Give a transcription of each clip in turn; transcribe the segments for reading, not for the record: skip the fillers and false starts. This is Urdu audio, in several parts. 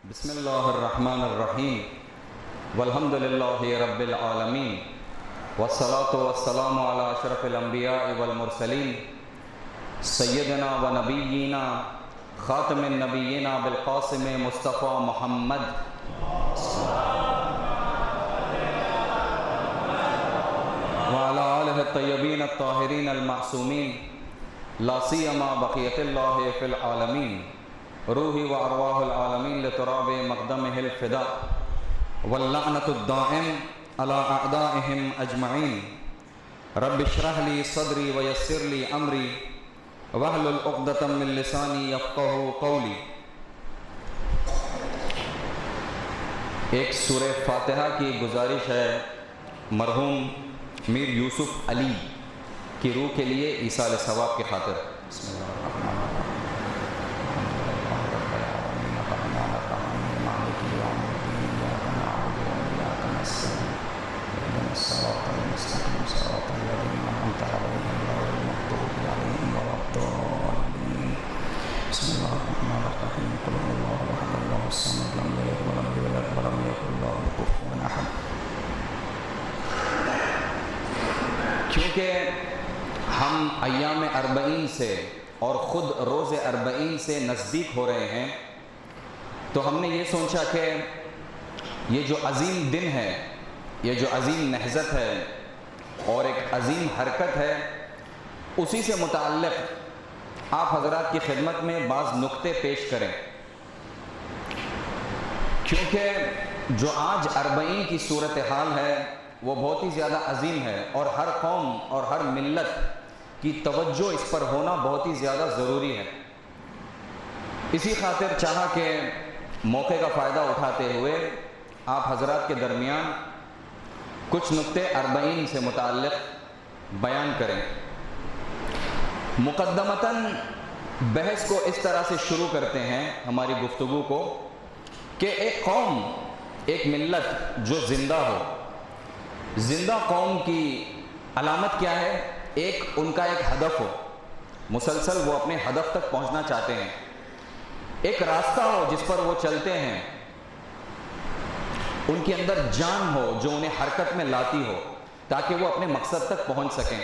بسم اللہ الرحمن الرحیم والحمد للہ رب العالمین والصلاة والسلام علی اشرف الانبیاء والمرسلین سیدنا و نبینا خاتم النبیین بالقاسم مصطفی محمد وعلی آلہ الطیبین الطاہرین المعصومین لا سیما بقیت اللہ فی العالمین روحی و ارواح العالمین لتراب مقدمہ الفداء واللعنۃ الدائم علی اعدائہم اجمعین رب اشرح لی صدری ویسر لی امری واحلل عقدۃ من لسانی یفقہوا قولی۔ ایک سورہ فاتحہ کی گزارش ہے مرحوم میر یوسف علی کی روح کے لیے ایصال ثواب کی خاطر۔ بسم اللہ الرحمن الرحیم۔ الصراط المستقيم صراط الذين أنعمت عليهم غير المغضوب عليهم ولا الضالين۔ بسم الله الرحمن الرحيم۔ قل هو الله أحد الله الصمد لم يلد ولم يولد ولم يكن له كفوا أحد۔ کیونکہ ہم ایام اربعین سے اور خود روز اربعین سے نزدیک ہو رہے ہیں، تو ہم نے یہ سوچا کہ یہ جو عظیم دن ہے، یہ جو عظیم نہضت ہے اور ایک عظیم حرکت ہے، اسی سے متعلق آپ حضرات کی خدمت میں بعض نکتے پیش کریں، کیونکہ جو آج اربعین کی صورتحال ہے وہ بہت ہی زیادہ عظیم ہے اور ہر قوم اور ہر ملت کی توجہ اس پر ہونا بہت ہی زیادہ ضروری ہے۔ اسی خاطر چاہا کہ موقع کا فائدہ اٹھاتے ہوئے آپ حضرات کے درمیان کچھ نکتے اربعین سے متعلق بیان کریں۔ مقدمتاً بحث کو اس طرح سے شروع کرتے ہیں ہماری گفتگو کو کہ ایک قوم، ایک ملت جو زندہ ہو، زندہ قوم کی علامت کیا ہے؟ ان کا ایک ہدف ہو، مسلسل وہ اپنے ہدف تک پہنچنا چاہتے ہیں، ایک راستہ ہو جس پر وہ چلتے ہیں، ان کے اندر جان ہو جو انہیں حرکت میں لاتی ہو تاکہ وہ اپنے مقصد تک پہنچ سکیں۔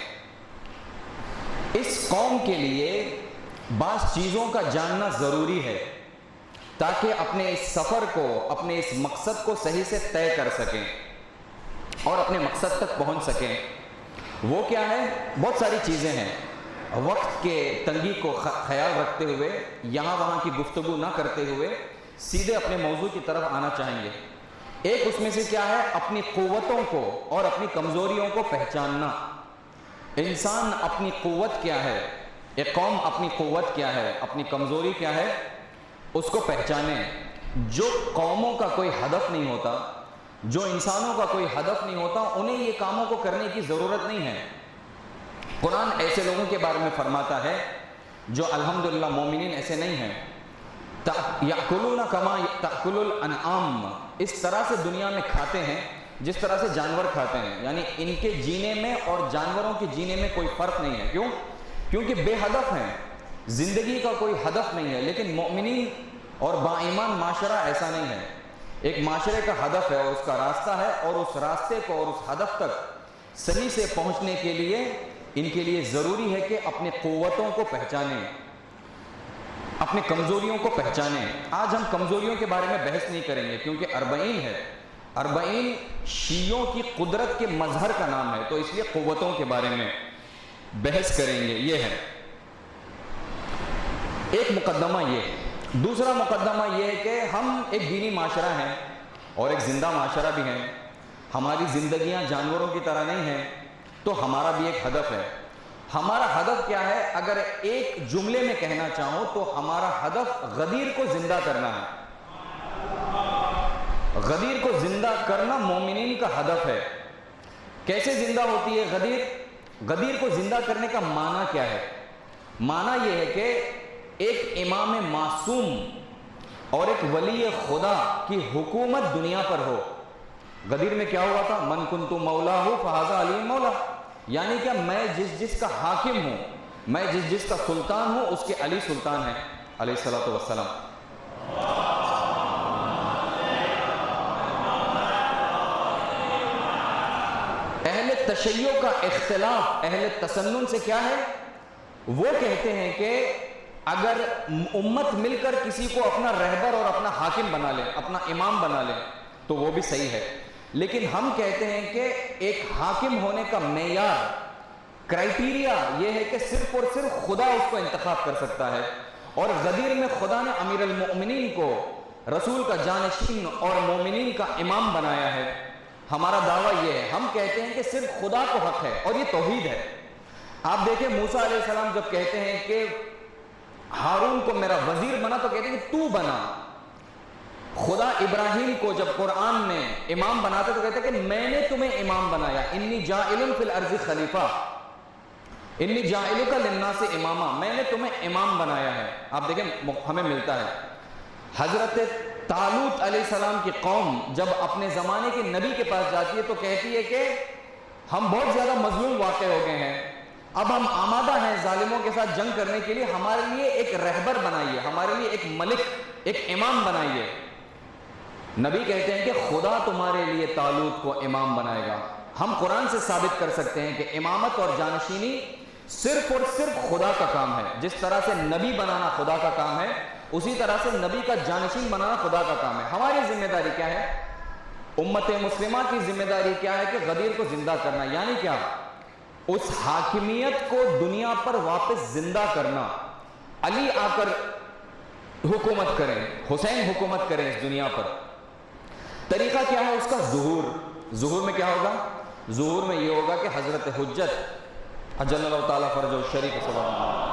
اس قوم کے لیے بعض چیزوں کا جاننا ضروری ہے تاکہ اپنے اس سفر کو، اپنے اس مقصد کو صحیح سے طے کر سکیں اور اپنے مقصد تک پہنچ سکیں۔ وہ کیا ہے؟ بہت ساری چیزیں ہیں۔ وقت کے تنگی کو خیال رکھتے ہوئے یہاں وہاں کی گفتگو نہ کرتے ہوئے سیدھے اپنے موضوع کی طرف آنا چاہیں گے۔ ایک اس میں سے کیا ہے؟ اپنی قوتوں کو اور اپنی کمزوریوں کو پہچاننا۔ انسان اپنی قوت کیا ہے، ایک قوم اپنی قوت کیا ہے، اپنی کمزوری کیا ہے، اس کو پہچانے۔ جو قوموں کا کوئی ہدف نہیں ہوتا، جو انسانوں کا کوئی ہدف نہیں ہوتا، انہیں یہ کاموں کو کرنے کی ضرورت نہیں ہے۔ قرآن ایسے لوگوں کے بارے میں فرماتا ہے جو الحمدللہ مومنین ایسے نہیں ہیں۔ یأکلون کما تأکل الانعام، اس طرح سے دنیا میں کھاتے ہیں جس طرح سے جانور کھاتے ہیں، یعنی ان کے جینے میں اور جانوروں کے جینے میں کوئی فرق نہیں ہے۔ کیوں؟ کیونکہ بے ہدف ہیں، زندگی کا کوئی ہدف نہیں ہے۔ لیکن مومنین اور با ایمان معاشرہ ایسا نہیں ہے۔ ایک معاشرے کا ہدف ہے اور اس کا راستہ ہے، اور اس راستے کو اور اس ہدف تک صحیح سے پہنچنے کے لیے ان کے لیے ضروری ہے کہ اپنے قوتوں کو پہچانیں، اپنے کمزوریوں کو پہچانیں۔ آج ہم کمزوریوں کے بارے میں بحث نہیں کریں گے کیونکہ اربعین ہے، اربعین شیعوں کی قدرت کے مظہر کا نام ہے، تو اس لیے قوتوں کے بارے میں بحث کریں گے۔ یہ ہے ایک مقدمہ۔ یہ دوسرا مقدمہ یہ ہے کہ ہم ایک دینی معاشرہ ہیں اور ایک زندہ معاشرہ بھی ہیں۔ ہماری زندگیاں جانوروں کی طرح نہیں ہیں، تو ہمارا بھی ایک ہدف ہے۔ ہمارا ہدف کیا ہے؟ اگر ایک جملے میں کہنا چاہوں تو ہمارا ہدف غدیر کو زندہ کرنا ہے۔ غدیر کو زندہ کرنا مومنین کا ہدف ہے۔ کیسے زندہ ہوتی ہے غدیر؟ غدیر کو زندہ کرنے کا معنی کیا ہے؟ معنی یہ ہے کہ ایک امام معصوم اور ایک ولی خدا کی حکومت دنیا پر ہو۔ غدیر میں کیا ہوا تھا؟ من کنت مولاہ فہذا علی مولا، یعنی کہ میں جس کا حاکم ہوں، میں جس کا سلطان ہوں، اس کے علی سلطان ہیں علیہ الصلوۃ والسلام۔ تشیع کا اختلاف اہل تسنن سے کیا ہے؟ وہ کہتے ہیں کہ اگر امت مل کر کسی کو اپنا رہبر اور اپنا حاکم بنا لے، اپنا امام بنا لے تو وہ بھی صحیح ہے، لیکن ہم کہتے ہیں کہ ایک حاکم ہونے کا معیار، کرائیٹیریا یہ ہے کہ صرف اور صرف خدا اس کو انتخاب کر سکتا ہے، اور غدیر میں خدا نے امیر المؤمنین کو رسول کا جانشین اور مومنین کا امام بنایا ہے۔ ہمارا دعویٰ یہ ہے، ہم کہتے ہیں کہ صرف خدا کو حق ہے، اور یہ توحید ہے۔ آپ دیکھیں موسیٰ علیہ السلام جب کہتے ہیں کہ ہارون کو میرا وزیر بنا تو کہتے ہیں کہ تو بنا۔ خدا ابراہیم کو جب قرآن میں امام بناتے تو کہتے ہیں کہ میں نے تمہیں امام بنایا، انی جاعل فی الارض خلیفہ، انی جاعلک للناس اماما، میں نے تمہیں امام بنایا ہے۔ آپ دیکھیں ہمیں ملتا ہے۔ حضرت طالوت علیہ السلام کی قوم جب اپنے زمانے کے نبی کے پاس جاتی ہے تو کہتی ہے کہ ہم بہت زیادہ مظلوم واقع ہو گئے ہیں، اب ہم آمادہ ہیں ظالموں کے ساتھ جنگ کرنے کے لیے، ہمارے لیے ایک رہبر بنائیے، ہمارے لیے ایک ملک، ایک امام بنائیے۔ نبی کہتے ہیں کہ خدا تمہارے لیے طالوت کو امام بنائے گا۔ ہم قرآن سے ثابت کر سکتے ہیں کہ امامت اور جانشینی صرف اور صرف خدا کا کام ہے۔ جس طرح سے نبی بنانا خدا کا کام ہے، اسی طرح سے نبی کا جانشین بنانا خدا کا کام ہے۔ ہماری ذمہ داری کیا ہے؟ امت مسلمہ کی ذمہ داری کیا ہے؟ کہ غدیر کو زندہ کرنا، یعنی کیا؟ اس حاکمیت کو دنیا پر واپس زندہ کرنا۔ علی آ کر حکومت کریں، حسین حکومت کریں اس دنیا پر۔ طریقہ کیا ہے اس کا؟ ظہور۔ ظہور میں کیا ہوگا؟ ظہور میں یہ ہوگا کہ حضرت حجت اجل اللہ تعالیٰ فرجہ الشریف صلی اللہ علیہ وسلم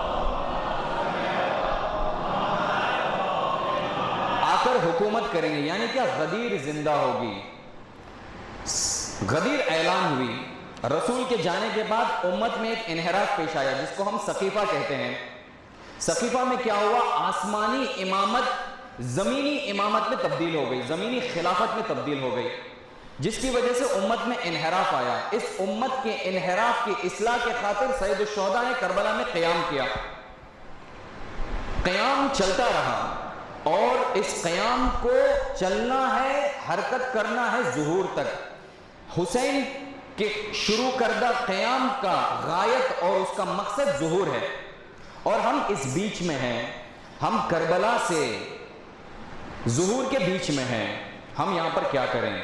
آ کر حکومت کریں گے، یعنی کیا؟ غدیر زندہ ہوگی۔ غدیر اعلان ہوئی، رسول کے جانے کے بعد امت میں ایک انحراف پیش آیا جس کو ہم سقیفہ کہتے ہیں۔ سقیفہ میں کیا ہوا؟ آسمانی امامت زمینی امامت میں تبدیل ہو گئی، زمینی خلافت میں تبدیل ہو گئی، جس کی وجہ سے امت میں انحراف آیا۔ اس امت کے انحراف کی اصلاح کے خاطر سید الشہداء نے کربلا میں قیام کیا۔ قیام چلتا رہا، اور اس قیام کو چلنا ہے، حرکت کرنا ہے ظہور تک۔ حسین کے شروع کردہ قیام کا غایت اور اس کا مقصد ظہور ہے، اور ہم اس بیچ میں ہیں، ہم کربلا سے ظہور کے بیچ میں ہیں۔ ہم یہاں پر کیا کریں؟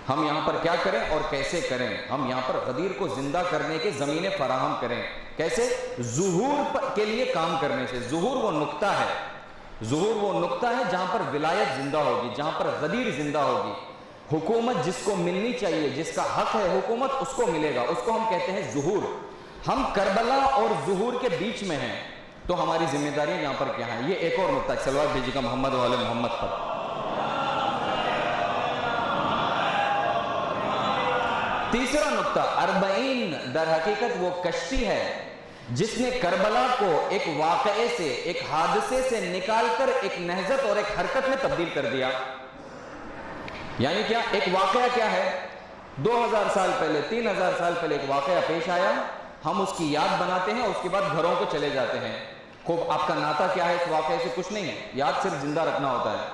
ہم یہاں پر کیا کریں اور کیسے کریں؟ ہم یہاں پر غدیر کو زندہ کرنے کے زمینیں فراہم کریں۔ کیسے؟ ظہور کے لیے کام کرنے سے۔ ظہور وہ نقطہ ہے، ظہور وہ نقطہ ہے جہاں پر ولایت زندہ ہوگی، جہاں پر غدیر زندہ ہوگی۔ حکومت جس کو ملنی چاہیے، جس کا حق ہے حکومت، اس کو ملے گا، اس کو ہم کہتے ہیں ظہور۔ ہم کربلا اور ظہور کے بیچ میں ہیں، تو ہماری ذمہ داریاں یہاں پر کیا ہیں؟ یہ ایک اور نقطہ ہے۔ صلوات بھیجیے گا محمد و آل محمد پر۔ تیسرا نقطہ، اربعین در حقیقت وہ کشتی ہے جس نے کربلا کو ایک واقعے سے، ایک حادثے سے نکال کر ایک نہضت اور ایک حرکت میں تبدیل کر دیا۔ یعنی کیا؟ ایک واقعہ کیا ہے؟ 2000 سال پہلے، 3000 سال پہلے ایک واقعہ پیش آیا، ہم اس کی یاد بناتے ہیں، اس کے بعد گھروں کو چلے جاتے ہیں۔ خوب، آپ کا ناطہ کیا ہے اس واقعے سے؟ کچھ نہیں ہے، یاد صرف زندہ رکھنا ہوتا ہے۔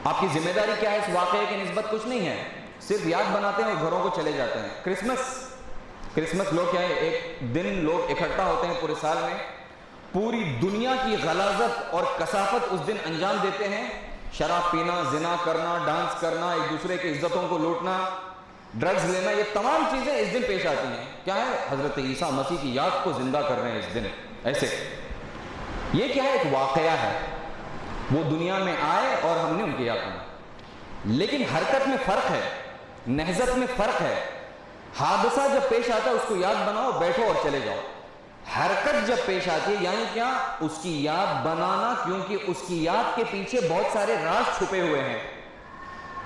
آپ کی ذمہ داری کیا ہے اس واقعے کی نسبت؟ کچھ نہیں ہے، صرف یاد بناتے ہیں اور گھروں کو چلے جاتے ہیں۔ کرسمس لوگ کیا ہے؟ ایک دن لوگ اکٹھا ہوتے ہیں پورے سال میں، پوری دنیا کی غلاظت اور کثافت اس دن انجام دیتے ہیں۔ شراب پینا، زنا کرنا، ڈانس کرنا، ایک دوسرے کی عزتوں کو لوٹنا، ڈرگز لینا، یہ تمام چیزیں اس دن پیش آتی ہیں۔ کیا ہے؟ حضرت عیسیٰ مسیح کی یاد کو زندہ کر رہے ہیں اس دن۔ ایسے یہ کیا ہے؟ ایک واقعہ ہے، وہ دنیا میں آئے اور ہم نے ان کی یاد کی۔ لیکن حرکت میں فرق ہے، نہضت میں فرق ہے۔ حادثہ جب پیش آتا ہے اس کو یاد بناؤ، بیٹھو اور چلے جاؤ۔ حرکت جب پیش آتی ہے، یعنی کیا؟ اس کی یاد بنانا، کیونکہ اس کی یاد کے پیچھے بہت سارے راز چھپے ہوئے ہیں،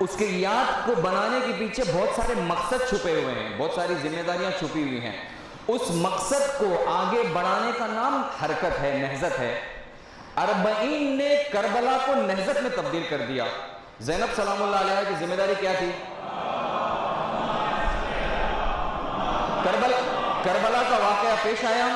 اس کی یاد کو بنانے کے پیچھے بہت سارے مقصد چھپے ہوئے ہیں، بہت ساری ذمہ داریاں چھپی ہوئی ہیں۔ اس مقصد کو آگے بڑھانے کا نام حرکت ہے، نہضت ہے۔ اربعین نے کربلا کو نہضت میں تبدیل کر دیا۔ زینب سلام اللہ علیہ کی ذمہ داری کیا تھی؟ کربلا کا واقعہ پیش آیا،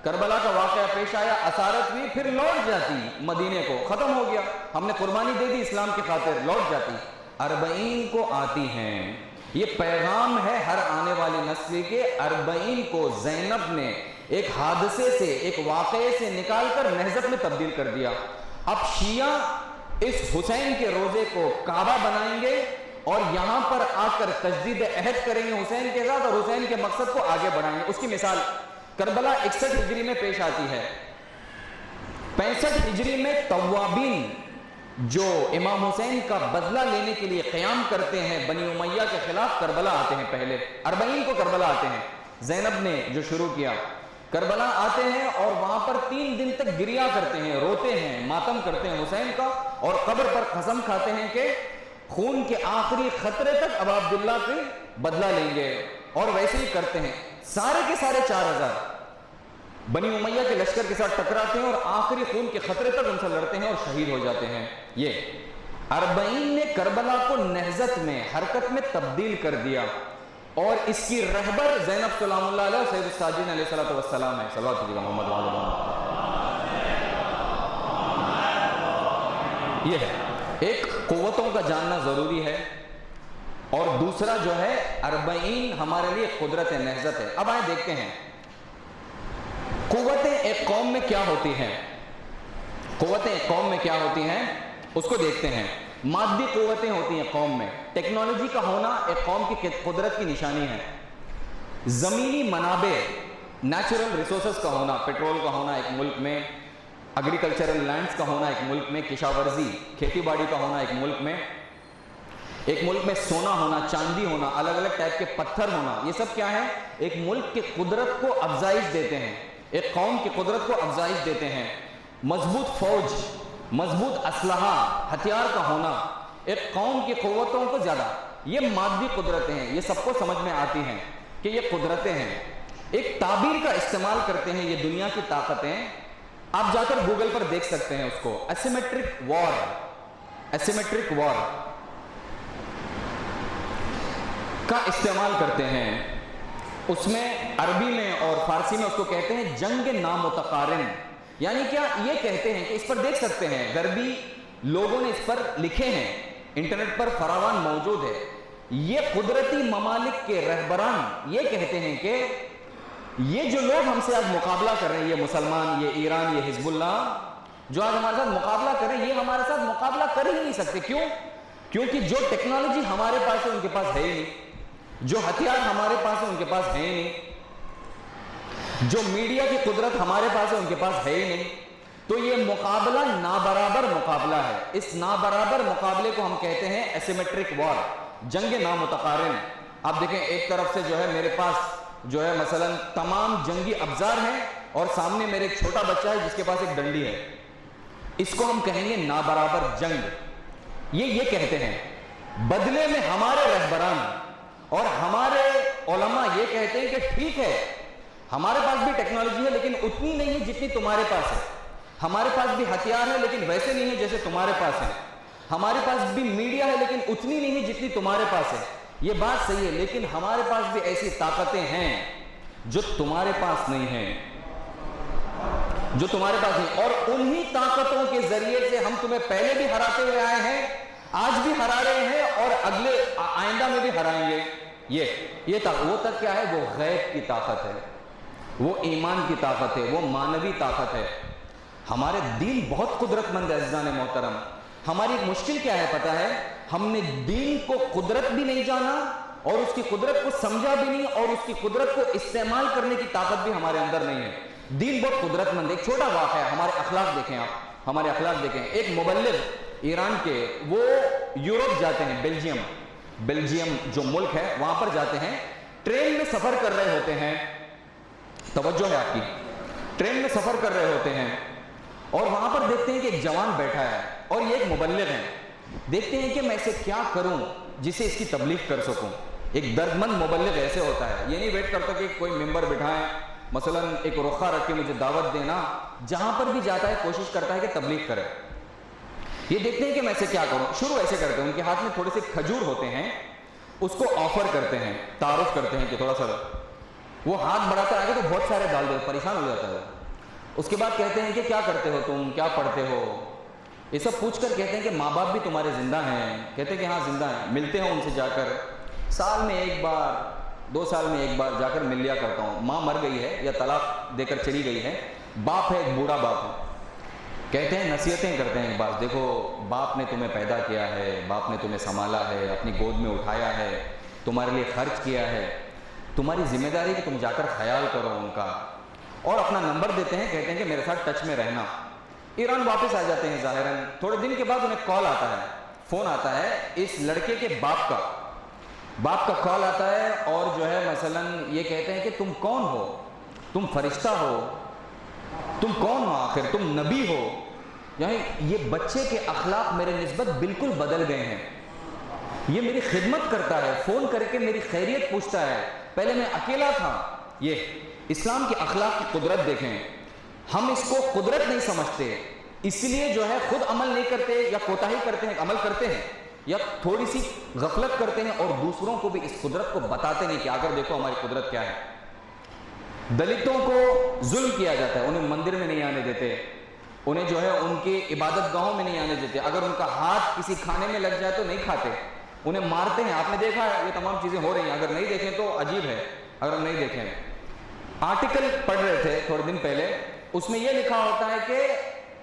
کربلا کا واقعہ پیش آیا، اسارت ہوئی، پھر لوٹ جاتی مدینے کو، ختم ہو گیا، ہم نے قربانی دے دی اسلام کی خاطر، لوٹ جاتی۔ اربعین کو آتی ہیں، یہ پیغام ہے ہر آنے والی نسل کے، 40 کو زینب نے ایک حادثے سے، ایک واقعے سے نکال کر نہضت میں تبدیل کر دیا۔ اب شیعہ اس حسین کے روزے کو کعبہ بنائیں گے اور یہاں پر آ کر تجدید عہد کریں گے حسین کے ساتھ، اور حسین کے مقصد کو آگے بڑھائیں گے۔ اس کی مثال کربلا 61 ہجری میں پیش آتی ہے۔ 65 ہجری میں توابین جو امام حسین کا بدلہ لینے کے لیے قیام کرتے ہیں بنی امیہ کے خلاف، کربلا آتے ہیں۔ پہلے 40 کو کربلا آتے ہیں، زینب نے جو شروع کیا، کربلا آتے ہیں اور وہاں پر 3 دن تک گریا کرتے ہیں، روتے ہیں، ماتم کرتے ہیں حسین کا، اور قبر پر قسم کھاتے ہیں کہ خون کے آخری خطرے تک ابا عبداللہ کے بدلہ لیں گے، اور ویسے ہی کرتے ہیں۔ سارے کے سارے 4000 بنی امیہ کے لشکر کے ساتھ ٹکراتے ہیں اور آخری خون کے خطرے تک ان سے لڑتے ہیں اور شہید ہو جاتے ہیں۔ یہ 40 نے کربلا کو نہضت میں، حرکت میں تبدیل کر دیا، اور اس کی رہبر زینب سلام اللہ علیہ اور سید الساجدین علیہ السلام ہے۔ صلوات علی محمد وعلی محمد۔ یہ ہے ایک قوتوں کا جاننا ضروری ہے، اور دوسرا جو ہے 40 ہمارے لیے قدرت نہضت ہے۔ اب آئیں دیکھتے ہیں قوتیں ایک قوم میں کیا ہوتی ہیں، قوتیں ایک قوم میں کیا ہوتی ہیں اس کو دیکھتے ہیں۔ مادی قوتیں ہوتی ہیں قوم میں، ٹیکنالوجی کا ہونا ایک قوم کی قدرت کی نشانی ہے۔ زمینی منابع، نیچرل ریسورسز کا ہونا، پیٹرول کا ہونا ایک ملک میں، ایگریکلچرل لینڈز کا ہونا ایک ملک میں، کشاورزی کھیتی باڑی کا ہونا ایک ملک میں سونا ہونا، چاندی ہونا، الگ الگ ٹائپ کے پتھر ہونا، یہ سب کیا ہے؟ ایک ملک کی قدرت کو افزائش دیتے ہیں، ایک قوم کی قدرت کو افزائش دیتے ہیں۔ مضبوط فوج، مضبوط اسلحہ، ہتھیار کا ہونا ایک قوم کی قوتوں کو زیادہ، یہ مادی قدرتیں ہیں، یہ سب کو سمجھ میں آتی ہیں کہ یہ قدرتیں ہیں۔ ایک تعبیر کا استعمال کرتے ہیں یہ دنیا کی طاقتیں، آپ جا کر گوگل پر دیکھ سکتے ہیں اس کو، ایسیمیٹرک وار، ایسیمیٹرک وار کا استعمال کرتے ہیں۔ اس میں عربی میں اور فارسی میں اس کو کہتے ہیں جنگ نامتقارن، یعنی کیا؟ یہ کہتے ہیں کہ اس پر دیکھ سکتے ہیں، غربی لوگوں نے اس پر لکھے ہیں، انٹرنیٹ پر فراوان موجود ہے۔ یہ قدرتی ممالک کے رہبران یہ کہتے ہیں کہ یہ جو لوگ ہم سے آج مقابلہ کر رہے ہیں، یہ مسلمان، یہ ایران، یہ حزب اللہ جو آج ہمارے ساتھ مقابلہ کر رہے ہیں، یہ ہمارے ساتھ مقابلہ کر ہی نہیں سکتے۔ کیوں؟ کیونکہ جو ٹیکنالوجی ہمارے پاس ہے ان کے پاس ہے ہی نہیں، جو ہتھیار ہمارے پاس ہے ان کے پاس ہے ہی نہیں، جو میڈیا کی قدرت ہمارے پاس ہے ان کے پاس ہے ہی نہیں۔ تو یہ مقابلہ نابرابر مقابلہ ہے۔ اس نابرابر مقابلے کو ہم کہتے ہیں ایسیمیٹرک وار، جنگ نامتقارن۔ آپ دیکھیں ایک طرف سے جو ہے میرے پاس جو ہے مثلا تمام جنگی افزار ہیں، اور سامنے میرے ایک چھوٹا بچہ ہے جس کے پاس ایک ڈنڈی ہے، اس کو ہم کہیں گے نابرابر جنگ۔ یہ کہتے ہیں۔ بدلے میں ہمارے رہبران اور ہمارے علماء یہ کہتے ہیں کہ ٹھیک ہے، ہمارے پاس بھی ٹیکنالوجی ہے لیکن اتنی نہیں ہے جتنی تمہارے پاس ہے، ہمارے پاس بھی ہتھیار ہے لیکن ویسے نہیں ہے جیسے تمہارے پاس ہے، ہمارے پاس بھی میڈیا ہے لیکن اتنی نہیں ہے جتنی تمہارے پاس ہے۔ یہ بات صحیح ہے، لیکن ہمارے پاس بھی ایسی طاقتیں ہیں جو تمہارے پاس نہیں ہیں، جو تمہارے پاس نہیں، اور انہی طاقتوں کے ذریعے سے ہم تمہیں پہلے بھی ہراتے ہوئے آئے ہیں، آج بھی ہرا رہے ہیں، اور اگلے آئندہ میں بھی ہرائیں گے۔ یہ طاقت، وہ تک کیا ہے؟ وہ غیب کی طاقت ہے، وہ ایمان کی طاقت ہے، وہ مانوی طاقت ہے۔ ہمارے دین بہت قدرت مند ہے عزیزان محترم۔ ہماری مشکل کیا ہے پتہ ہے؟ ہم نے دین کو قدرت بھی نہیں جانا، اور اس کی قدرت کو سمجھا بھی نہیں، اور اس کی قدرت کو استعمال کرنے کی طاقت بھی ہمارے اندر نہیں ہے۔ دین بہت قدرت مند ہے۔ ایک چھوٹا واقعہ ہے، ہمارے اخلاق دیکھیں آپ، ہمارے اخلاق دیکھیں۔ ایک مبلغ ایران کے، وہ یورپ جاتے ہیں، بیلجیم جو ملک ہے وہاں پر جاتے ہیں، ٹرین میں سفر کر رہے ہوتے ہیں، توجہ ہے آپ کی، ٹرین میں سفر کر رہے ہوتے ہیں، اور وہاں پر دیکھتے ہیں کہ ایک جوان بیٹھا ہے اور یہ ایک مبلغ ہے۔ دیکھتے ہیں کہ میں اسے کیا کروں جسے اس کی تبلیغ کر سکوں۔ ایک درد مند مبلغ ایسے ہوتا ہے، یہ نہیں ویٹ کرتا کہ کوئی ممبر بٹھائیں، مثلا ایک رخا رکھ کے مجھے دعوت دینا، جہاں پر بھی جاتا ہے کوشش کرتا ہے کہ تبلیغ کرے۔ یہ دیکھتے ہیں کہ میں اسے کیا کروں، شروع ایسے کرتے ہیں، ان کے ہاتھ میں تھوڑے سے کھجور ہوتے ہیں، اس کو آفر کرتے ہیں، تعارف کرتے ہیں کہ تھوڑا سا، وہ ہاتھ بڑھا کر آگے تو بہت سارے ڈال دے، پریشان ہو جاتا ہے۔ اس کے بعد کہتے ہیں کہ کیا کرتے ہو تم، کیا پڑھتے ہو، یہ سب پوچھ کر کہتے ہیں کہ ماں باپ بھی تمہارے زندہ ہیں، کہتے ہیں کہ ہاں زندہ ہیں، ملتے ہیں ان سے جا کر، سال میں ایک بار 2 سال میں ایک بار جا کر مل لیا کرتا ہوں. ماں مر گئی ہے یا طلاق دے کر چلی گئی ہے, باپ ہے, ایک بوڑھا باپ ہے. کہتے ہیں, نصیحتیں کرتے ہیں, ایک بار دیکھو باپ نے تمہیں پیدا کیا ہے, باپ نے تمہیں سنبھالا ہے, اپنی گود میں اٹھایا ہے, تمہارے لیے خرچ کیا ہے, تمہاری ذمہ داری کہ تم جا کر خیال کرو ان کا. اور اپنا نمبر دیتے ہیں, کہتے ہیں کہ میرے ساتھ ٹچ میں رہنا. ایران واپس آ جاتے ہیں ظاہراً. تھوڑے دن کے بعد انہیں کال آتا ہے, فون آتا ہے اس لڑکے کے باپ کا کال آتا ہے, اور جو ہے مثلاً یہ کہتے ہیں کہ تم کون ہو, تم فرشتہ ہو, تم کون ہو آخر, تم نبی ہو. یعنی یہ بچے کے اخلاق میرے نسبت بالکل بدل گئے ہیں. یہ میری خدمت کرتا ہے, فون کر کے میری خیریت پوچھتا ہے. پہلے میں اکیلا تھا. یہ اسلام کے اخلاق کی قدرت دیکھیں. ہم اس کو قدرت نہیں سمجھتے, اس لیے جو ہے خود عمل نہیں کرتے, یا کوتاہی کرتے ہیں, عمل کرتے ہیں, یا تھوڑی سی غفلت کرتے ہیں, اور دوسروں کو بھی اس قدرت کو بتاتے نہیں کہ اگر دیکھو ہماری قدرت کیا ہے. دلتوں کو ظلم کیا جاتا ہے, انہیں مندر میں نہیں آنے دیتے, انہیں جو ہے ان کی عبادت گاہوں میں نہیں آنے دیتے. اگر ان کا ہاتھ کسی کھانے میں لگ جائے تو نہیں کھاتے, انہیں مارتے ہیں. آپ نے دیکھا ہے, یہ تمام چیزیں ہو رہی ہیں. اگر نہیں دیکھیں تو عجیب ہے, اگر ہم نہیں دیکھیں. آرٹیکل پڑھ رہے تھے تھوڑے دن پہلے, اس میں یہ لکھا ہوتا ہے کہ